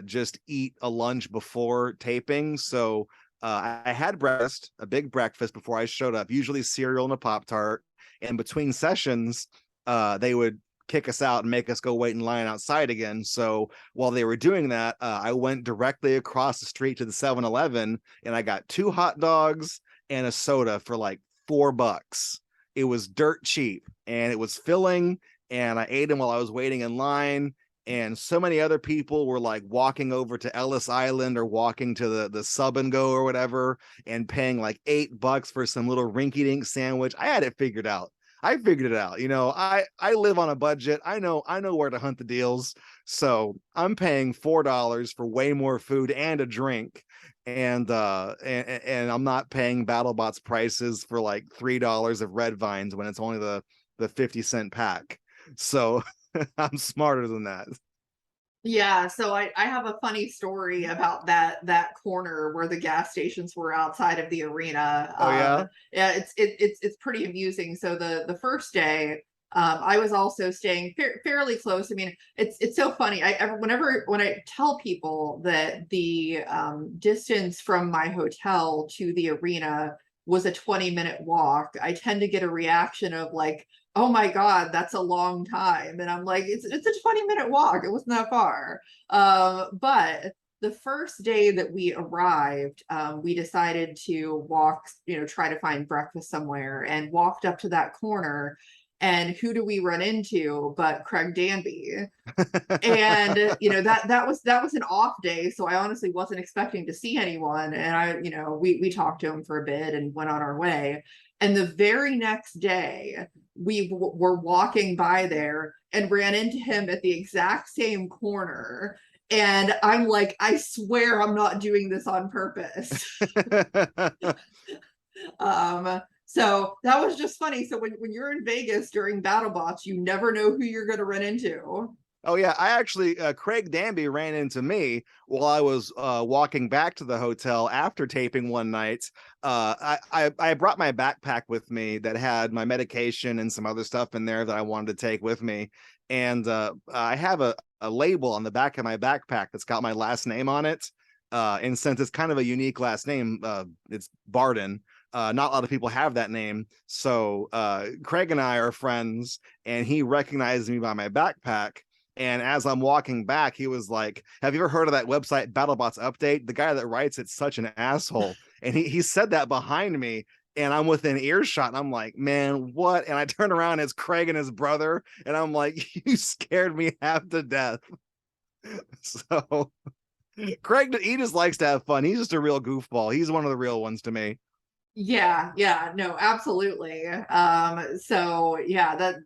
just eat a lunch before taping. So I had breakfast, a big breakfast before I showed up, usually cereal and a Pop-Tart. And between sessions, they would kick us out and make us go wait in line outside again. So while they were doing that, I went directly across the street to the 7-Eleven, and I got 2 hot dogs and a soda for like $4. It was dirt cheap, and it was filling, and I ate them while I was waiting in line. And so many other people were like walking over to Ellis Island or walking to the Sub and Go or whatever, and paying like $8 for some little rinky-dink sandwich. I had it figured out. I figured it out. I live on a budget. I know where to hunt the deals. So I'm paying $4 for way more food and a drink. And I'm not paying BattleBots prices for like $3 of red vines when it's only the 50-cent pack. So I'm smarter than that. Yeah, so I have a funny story about that corner where the gas stations were outside of the arena. Oh yeah. Yeah, it's pretty amusing. So the first day, I was also staying fairly close. I mean, it's so funny. When I tell people that the distance from my hotel to the arena was a 20-minute walk, I tend to get a reaction of like, oh my God, that's a long time. And I'm like, it's a 20-minute walk. It wasn't that far. But the first day that we arrived, we decided to walk, try to find breakfast somewhere, and walked up to that corner. And who do we run into but Craig Danby? And that was an off day, so I honestly wasn't expecting to see anyone. And we talked to him for a bit and went on our way. And the very next day, we were walking by there and ran into him at the exact same corner. And I'm like, I swear I'm not doing this on purpose. So that was just funny. So when you're in Vegas during BattleBots, you never know who you're going to run into. Oh yeah, I actually Craig Danby ran into me while I was walking back to the hotel after taping one night. I brought my backpack with me that had my medication and some other stuff in there that I wanted to take with me, and I have a label on the back of my backpack that's got my last name on it. And since it's kind of a unique last name, it's Barden. Not a lot of people have that name. So Craig and I are friends, and he recognized me by my backpack. And as I'm walking back, he was like, have you ever heard of that website, Battlebots Update? The guy that writes it's such an asshole. And he said that behind me, and I'm within earshot. And I'm like, man, what? And I turn around, and it's Craig and his brother. And I'm like, you scared me half to death. So Craig, he just likes to have fun. He's just a real goofball. He's one of the real ones to me. Yeah, no, absolutely. So yeah, that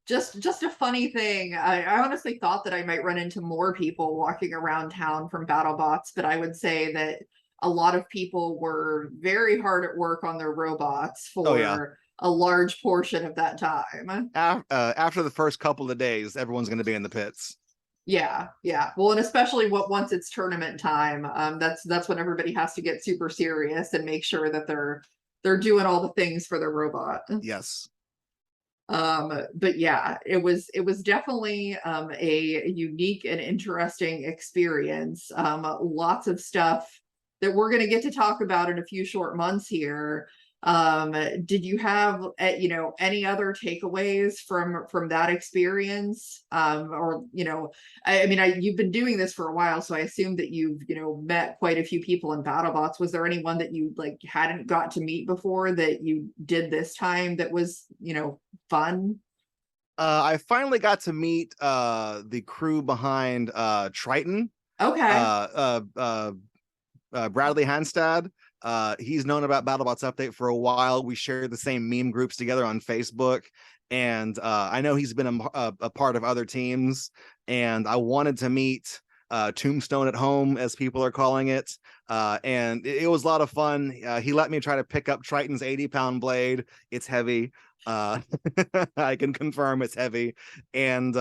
just a funny thing. I honestly thought that I might run into more people walking around town from BattleBots, but I would say that a lot of people were very hard at work on their robots for a large portion of that time. After the first couple of days, everyone's going to be in the pits. Yeah. Well, and especially once it's tournament time, that's when everybody has to get super serious and make sure that they're doing all the things for their robot. Yes. But yeah, it was definitely a unique and interesting experience. Lots of stuff that we're going to get to talk about in a few short months here. Did you have any other takeaways from that experience? Or I mean, you've been doing this for a while, so I assume that you've met quite a few people in BattleBots. Was there anyone that you hadn't got to meet before that you did this time that was fun? I finally got to meet the crew behind Triton. Okay. Bradley Hanstad. He's known about BattleBots Update for a while. We share the same meme groups together on Facebook, and I know he's been a part of other teams. And I wanted to meet Tombstone at Home, as people are calling it, and it was a lot of fun. He let me try to pick up Triton's 80-pound blade. It's heavy. I can confirm it's heavy. And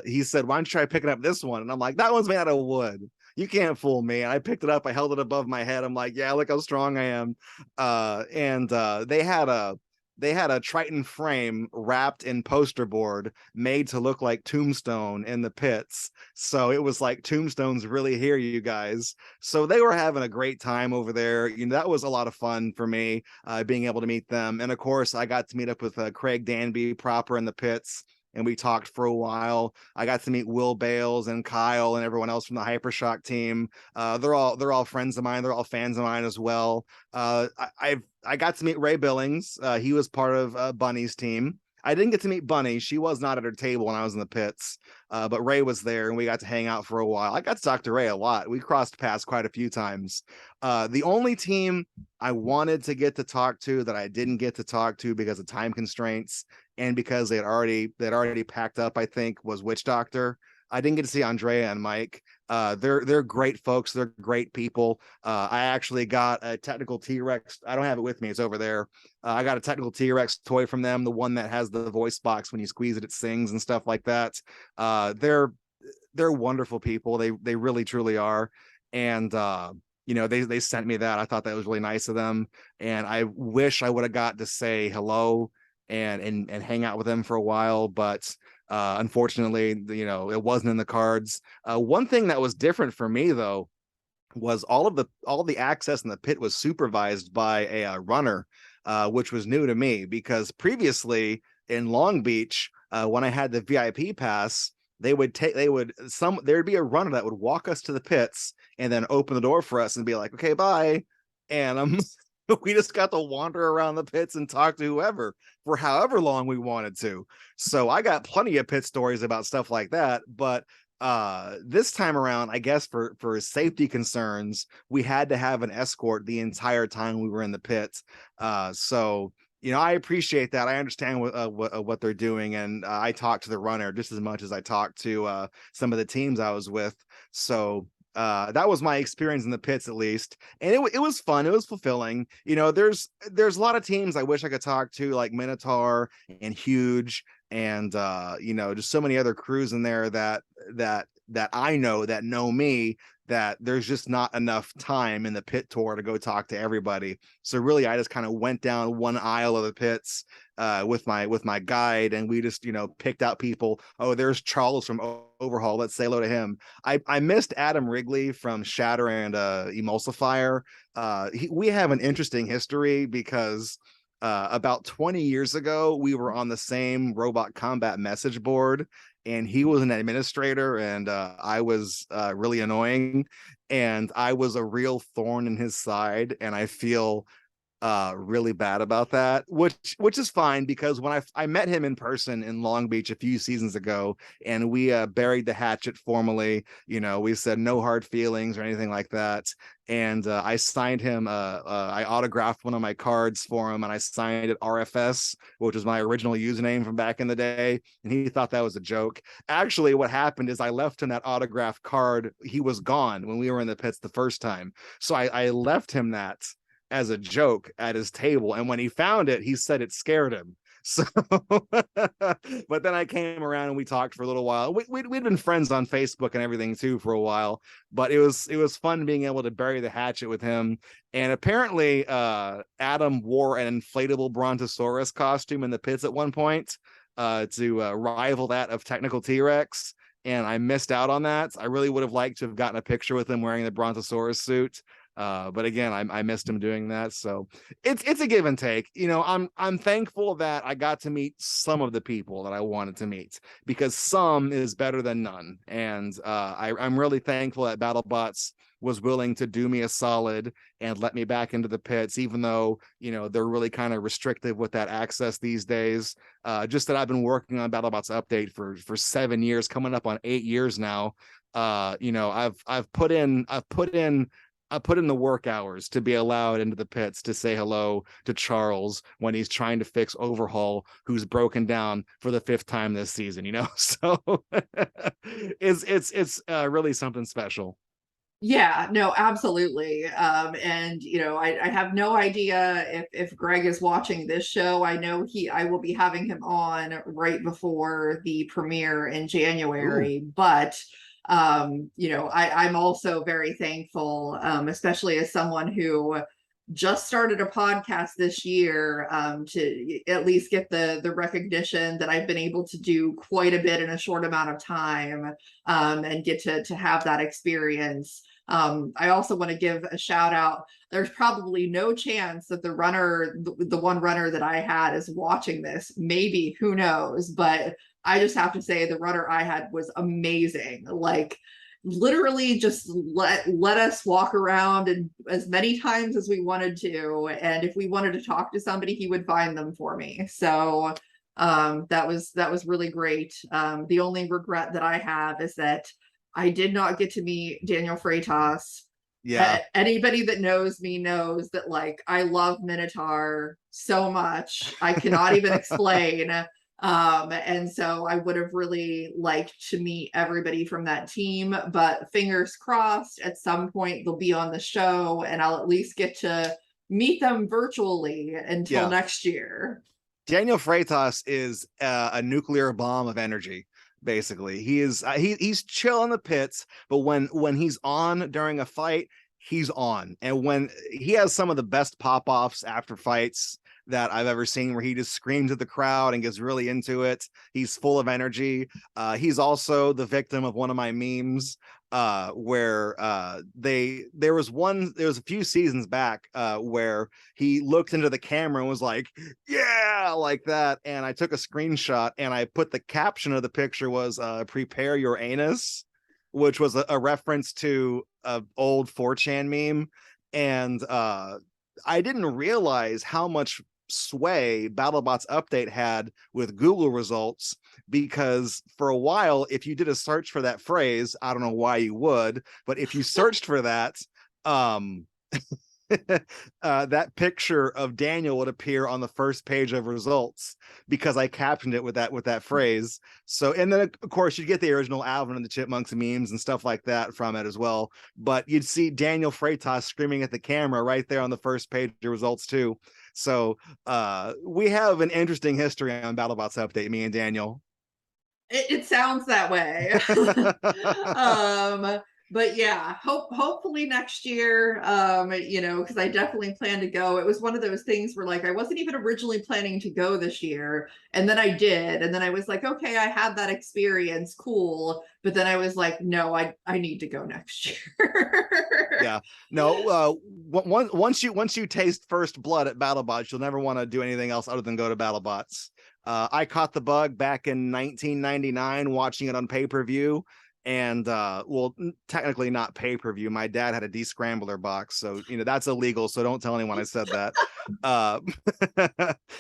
he said, why don't you try picking up this one? And I'm like, that one's made out of wood. You can't fool me. And I picked it up. I held it above my head. I'm like, yeah, look how strong I am. And they had a Triton frame wrapped in poster board made to look like Tombstone in the pits. So it was like, Tombstone's really here, you guys. So they were having a great time over there. That was a lot of fun for me, being able to meet them. And of course, I got to meet up with Craig Danby proper in the pits, and we talked for a while. I got to meet Will Bales and Kyle and everyone else from the Hypershock team. They're all friends of mine. They're all fans of mine as well. I got to meet Ray Billings. He was part of Bunny's team. I didn't get to meet Bunny. She was not at her table when I was in the pits, but Ray was there, and we got to hang out for a while. I got to talk to Ray a lot. We crossed paths quite a few times. The only team I wanted to get to talk to that I didn't get to talk to because of time constraints and because they'd already packed up, I think, was Witch Doctor. I didn't get to see Andrea and Mike. They're great folks. They're great people. I actually got a technical T-Rex. I don't have it with me. It's over there. I got a technical T-Rex toy from them, the one that has the voice box. When you squeeze it, it sings and stuff like that. They're wonderful people. They really truly are. And they sent me that. I thought that was really nice of them. And I wish I would have got to say hello and hang out with them for a while, but unfortunately, it wasn't in the cards. One thing that was different for me, though, was all the access in the pit was supervised by a runner, which was new to me, because previously in Long Beach, when I had the VIP pass, there'd be a runner that would walk us to the pits and then open the door for us and be like, okay, bye. And we just got to wander around the pits and talk to whoever for however long we wanted to. So I got plenty of pit stories about stuff like that. But this time around, I guess for safety concerns, we had to have an escort the entire time we were in the pits. So I appreciate that. I understand what they're doing, and I talked to the runner just as much as I talked to some of the teams I was with. So that was my experience in the pits, at least, and it was fun. It was fulfilling. There's a lot of teams I wish I could talk to, like Minotaur and Huge, and just so many other crews in there that I know that know me, that there's just not enough time in the pit tour to go talk to everybody. So really, I just kind of went down one aisle of the pits with my guide, and we just picked out people. Oh, there's Charles from Overhaul. Let's say hello to him. I missed Adam Wrigley from Shatter and Emulsifier. We have an interesting history because about 20 years ago, we were on the same Robot Combat message board, and he was an administrator, and I was really annoying, and I was a real thorn in his side, and I feel really bad about that, which is fine, because when I met him in person in Long Beach a few seasons ago, and we buried the hatchet formally. We said no hard feelings or anything like that, and I signed him I autographed one of my cards for him, and I signed it RFS, which was my original username from back in the day, and he thought that was a joke. Actually, what happened is I left him that autograph card. He was gone when we were in the pits the first time, so I left him that as a joke at his table, and when he found it, he said it scared him. So but then I came around and we talked for a little while. We'd been friends on Facebook and everything too for a while, but it was fun being able to bury the hatchet with him. And apparently Adam wore an inflatable Brontosaurus costume in the pits at one point to rival that of Technical T-Rex, and I missed out on that. I really would have liked to have gotten a picture with him wearing the Brontosaurus suit. But again, I missed him doing that. So it's a give and take. I'm thankful that I got to meet some of the people that I wanted to meet, because some is better than none. And I'm really thankful that BattleBots was willing to do me a solid and let me back into the pits, even though they're really kind of restrictive with that access these days. Just that I've been working on BattleBots Update for 7 years, coming up on 8 years now. I've put in the work hours to be allowed into the pits to say hello to Charles when he's trying to fix Overhaul, who's broken down for the 5th time this season. So it's really something special. Yeah, no, absolutely. And I have no idea if Greg is watching this show. I know I will be having him on right before the premiere in January. Ooh. But I'm also very thankful, especially as someone who just started a podcast this year, to at least get the recognition that I've been able to do quite a bit in a short amount of time, and get to have that experience. I also want to give a shout out. There's probably no chance that the one runner that I had is watching this. Maybe, who knows? But I just have to say the runner I had was amazing. Like, literally just let us walk around and as many times as we wanted to. And if we wanted to talk to somebody, he would find them for me. So that was really great. The only regret that I have is that I did not get to meet Daniel Freitas. Yeah. Anybody that knows me knows that, like, I love Minotaur so much. I cannot even explain. And so I would have really liked to meet everybody from that team, but fingers crossed at some point they'll be on the show and I'll at least get to meet them virtually until next year. Daniel Freitas is a nuclear bomb of energy. Basically, he's chill in the pits, but when he's on during a fight, he's on. And when he has some of the best pop-offs after fights that I've ever seen, where he just screams at the crowd and gets really into it. He's full of energy. He's also the victim of one of my memes where there was a few seasons back where he looked into the camera and was like, yeah, like that. And I took a screenshot and I put the caption of the picture was prepare your anus, which was a reference to an old 4chan meme. And I didn't realize how much sway Battlebots Update had with Google results, because for a while, if you did a search for that phrase, I don't know why you would, but if you searched for that, that picture of Daniel would appear on the first page of results because I captioned it with that phrase. So, and then of course you get the original Alvin and the Chipmunks memes and stuff like that from it as well. But you'd see Daniel Freitas screaming at the camera right there on the first page of results too. So we have an interesting history on Battlebots Update, me and Daniel. It sounds that way. But yeah, hopefully next year, because I definitely plan to go. It was one of those things where like I wasn't even originally planning to go this year, and then I did, and then I was like, okay, I had that experience, cool. But then I was like, no, I need to go next year. Yeah, no. Once you taste first blood at BattleBots, you'll never want to do anything else other than go to BattleBots. I caught the bug back in 1999 watching it on pay-per-view. And well, technically not pay-per-view. My dad had a descrambler box, so that's illegal, so don't tell anyone I said that.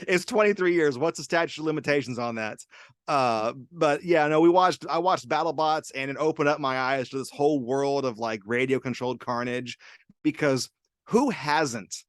It's 23 years. What's the statute of limitations on that? But yeah, no, I watched BattleBots, and it opened up my eyes to this whole world of like radio controlled carnage, because who hasn't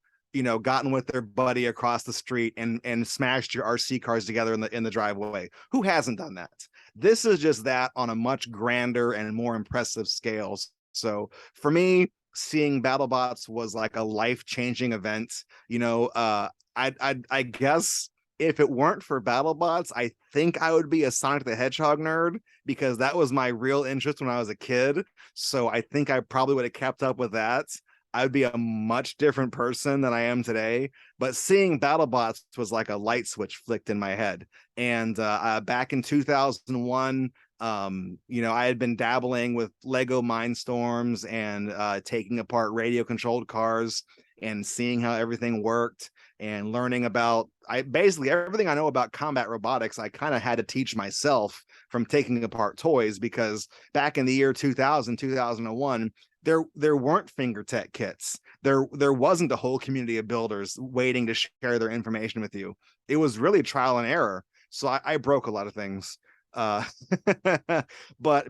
gotten with their buddy across the street and smashed your RC cars together in the driveway? Who hasn't done that? This is just that on a much grander and more impressive scale. So for me, seeing BattleBots was like a life-changing event. I guess if it weren't for BattleBots, I think I would be a Sonic the Hedgehog nerd, because that was my real interest when I was a kid. So I think I probably would have kept up with that. I would be a much different person than I am today. But seeing BattleBots was like a light switch flicked in my head. And back in 2001, I had been dabbling with Lego Mindstorms and taking apart radio controlled cars and seeing how everything worked and learning about basically everything I know about combat robotics. I kind of had to teach myself from taking apart toys, because back in the year 2001, there weren't finger tech kits. There wasn't a whole community of builders waiting to share their information with you. It was really trial and error. So I broke a lot of things. But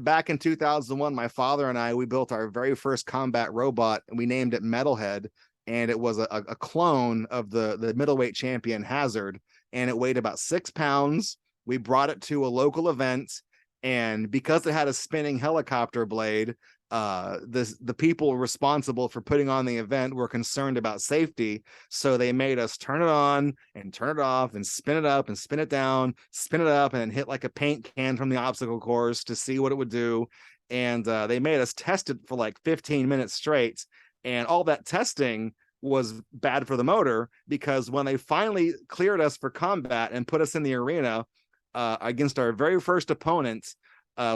back in 2001, my father and we built our very first combat robot, and we named it Metalhead. And it was a clone of the middleweight champion Hazard. And it weighed about 6 pounds. We brought it to a local event. And because it had a spinning helicopter blade, the people responsible for putting on the event were concerned about safety, so they made us turn it on and turn it off and spin it up and spin it down, spin it up, and then hit like a paint can from the obstacle course to see what it would do. And they made us test it for like 15 minutes straight, and all that testing was bad for the motor, because when they finally cleared us for combat and put us in the arena against our very first opponent,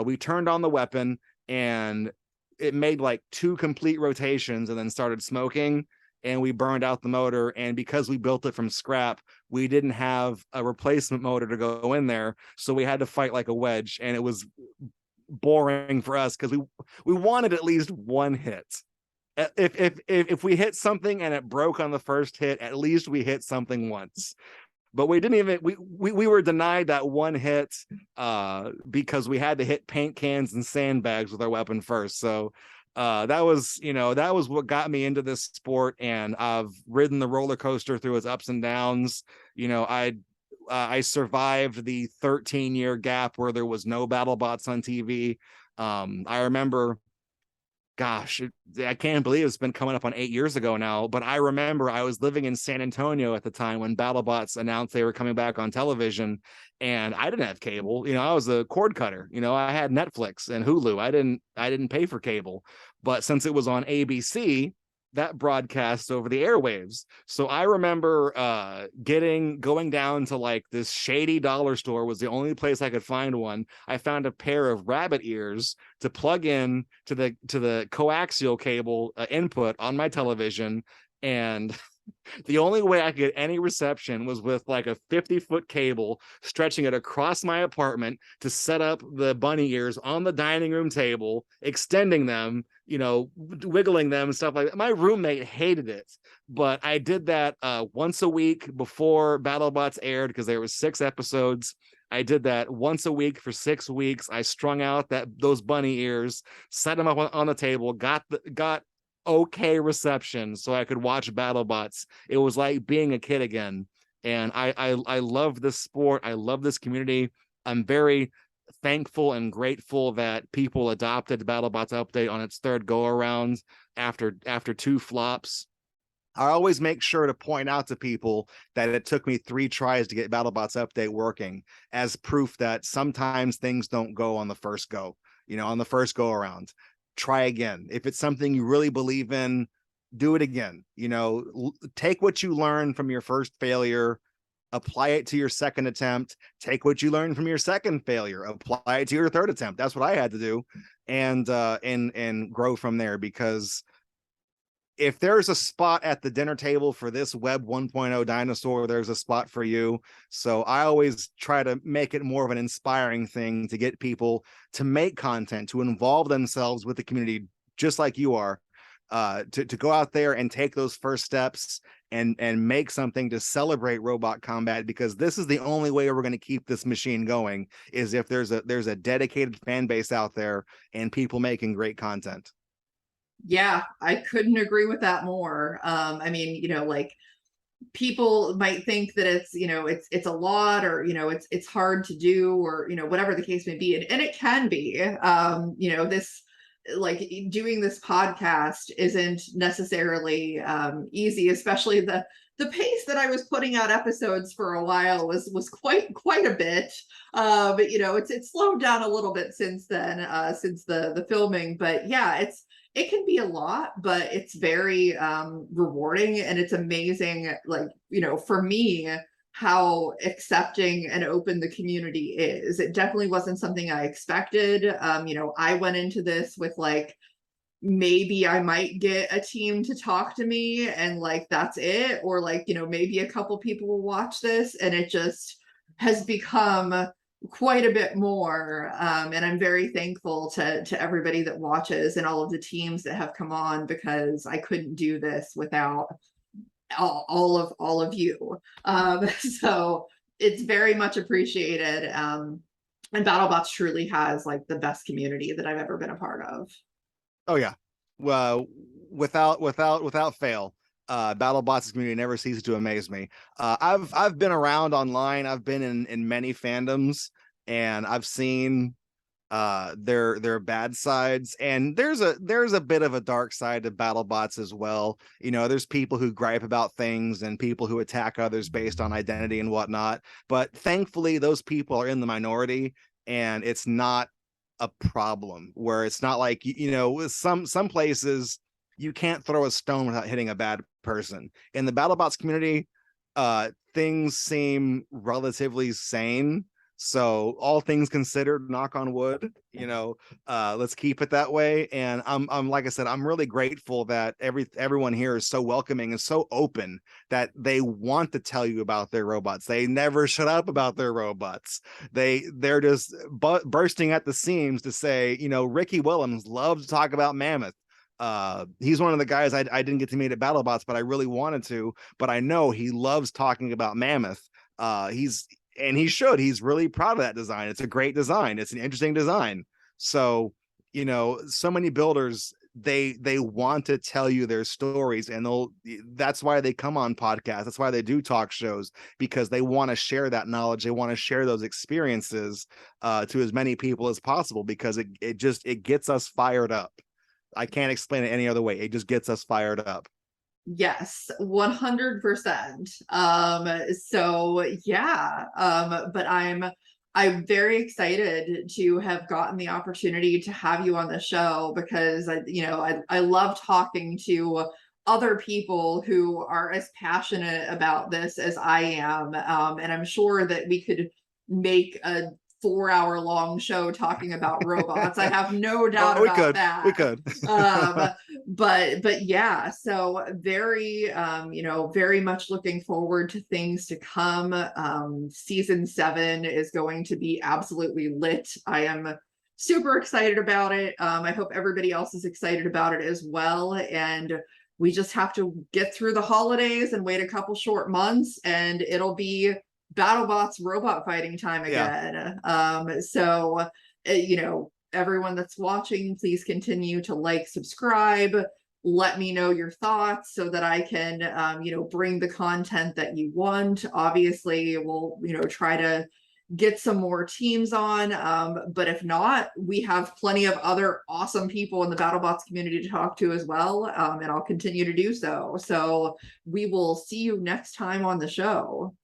we turned on the weapon and it made like 2 complete rotations and then started smoking, and we burned out the motor. And because we built it from scrap, we didn't have a replacement motor to go in there, so we had to fight like a wedge, and it was boring for us because we wanted at least one hit. If we hit something and it broke on the first hit, at least we hit something once. But we didn't even we were denied that one hit because we had to hit paint cans and sandbags with our weapon first. So that was what got me into this sport, and I've ridden the roller coaster through its ups and downs. I survived the 13-year gap where there was no BattleBots on TV. I remember, gosh, I can't believe it's been coming up on 8 years ago now, but I remember I was living in San Antonio at the time when BattleBots announced they were coming back on television, and I didn't have cable. I was a cord cutter. I had Netflix and Hulu. I didn't pay for cable, but since it was on ABC, that broadcast over the airwaves. So I remember going down to like this shady dollar store, was the only place I could find one. I found a pair of rabbit ears to plug in to the coaxial cable input on my television, and the only way I could get any reception was with like a 50-foot cable, stretching it across my apartment to set up the bunny ears on the dining room table, extending them, wiggling them and stuff like that. My roommate hated it, but I did that once a week before BattleBots aired, because there was 6 episodes. I did that once a week for 6 weeks. I strung out those bunny ears, set them up on the table, got okay reception so I could watch BattleBots. It was like being a kid again. And I love this sport. I love this community. I'm very thankful and grateful that people adopted BattleBots Update on its 3rd go around after 2 flops. I always make sure to point out to people that it took me 3 tries to get BattleBots Update working, as proof that sometimes things don't go on the first go, on the first go around. Try again. If it's something you really believe in, do it again. Take what you learned from your first failure, apply it to your second attempt. Take what you learned from your second failure, apply it to your third attempt. That's what I had to do, and grow from there. Because if there's a spot at the dinner table for this Web 1.0 dinosaur, there's a spot for you. So I always try to make it more of an inspiring thing to get people to make content, to involve themselves with the community, just like you are, to go out there and take those first steps and make something to celebrate robot combat, because this is the only way we're going to keep this machine going, is if there's a dedicated fan base out there and people making great content. Yeah, I couldn't agree with that more. I mean, like, people might think that it's a lot, or it's hard to do, or whatever the case may be, and it can be. This, like, doing this podcast isn't necessarily easy, especially the pace that I was putting out episodes for a while was quite a bit. But it's slowed down a little bit since then, since the filming. But yeah, it can be a lot, but it's very rewarding, and it's amazing, like, for me, how accepting and open the community is. It definitely wasn't something I expected. I went into this with, like, maybe I might get a team to talk to me, and, like, that's it, or, like, maybe a couple people will watch this, and it just has become quite a bit more. And I'm very thankful to everybody that watches and all of the teams that have come on, because I couldn't do this without all of you. So it's very much appreciated. And BattleBots truly has, like, the best community that I've ever been a part of. Oh yeah. Well, without fail, BattleBots community never ceases to amaze me. I've been around online. I've been in many fandoms, and I've seen their bad sides, and there's a bit of a dark side to BattleBots as well. There's people who gripe about things and people who attack others based on identity and whatnot, but thankfully those people are in the minority, and it's not a problem. Where it's not like, some places you can't throw a stone without hitting a bad person. In the BattleBots community, things seem relatively sane. So all things considered, knock on wood, let's keep it that way. And I'm like I said, I'm really grateful that everyone here is so welcoming and so open, that they want to tell you about their robots. They never shut up about their robots. They're just bursting at the seams to say, Ricky Willems loves to talk about Mammoth. He's one of the guys I didn't get to meet at BattleBots, but I really wanted to. But I know he loves talking about Mammoth. He's really proud of that design. It's a great design. It's an interesting design. So, so many builders, they want to tell you their stories, and that's why they come on podcasts. That's why they do talk shows, because they want to share that knowledge. They want to share those experiences to as many people as possible, because it gets us fired up. I can't explain it any other way. It just gets us fired up. Yes, 100%. So yeah, but I'm very excited to have gotten the opportunity to have you on the show, because I love talking to other people who are as passionate about this as I am. And I'm sure that we could make a 4-hour long show talking about robots. I have no doubt about that. We could. But yeah, so very very much looking forward to things to come. Season 7 is going to be absolutely lit. I am super excited about it. I hope everybody else is excited about it as well. And we just have to get through the holidays and wait a couple short months, and it'll be BattleBots robot fighting time again. So everyone that's watching, please continue to like, subscribe, let me know your thoughts so that I can bring the content that you want. Obviously we'll try to get some more teams on, but if not, we have plenty of other awesome people in the BattleBots community to talk to as well, and I'll continue to do so. So we will see you next time on the show.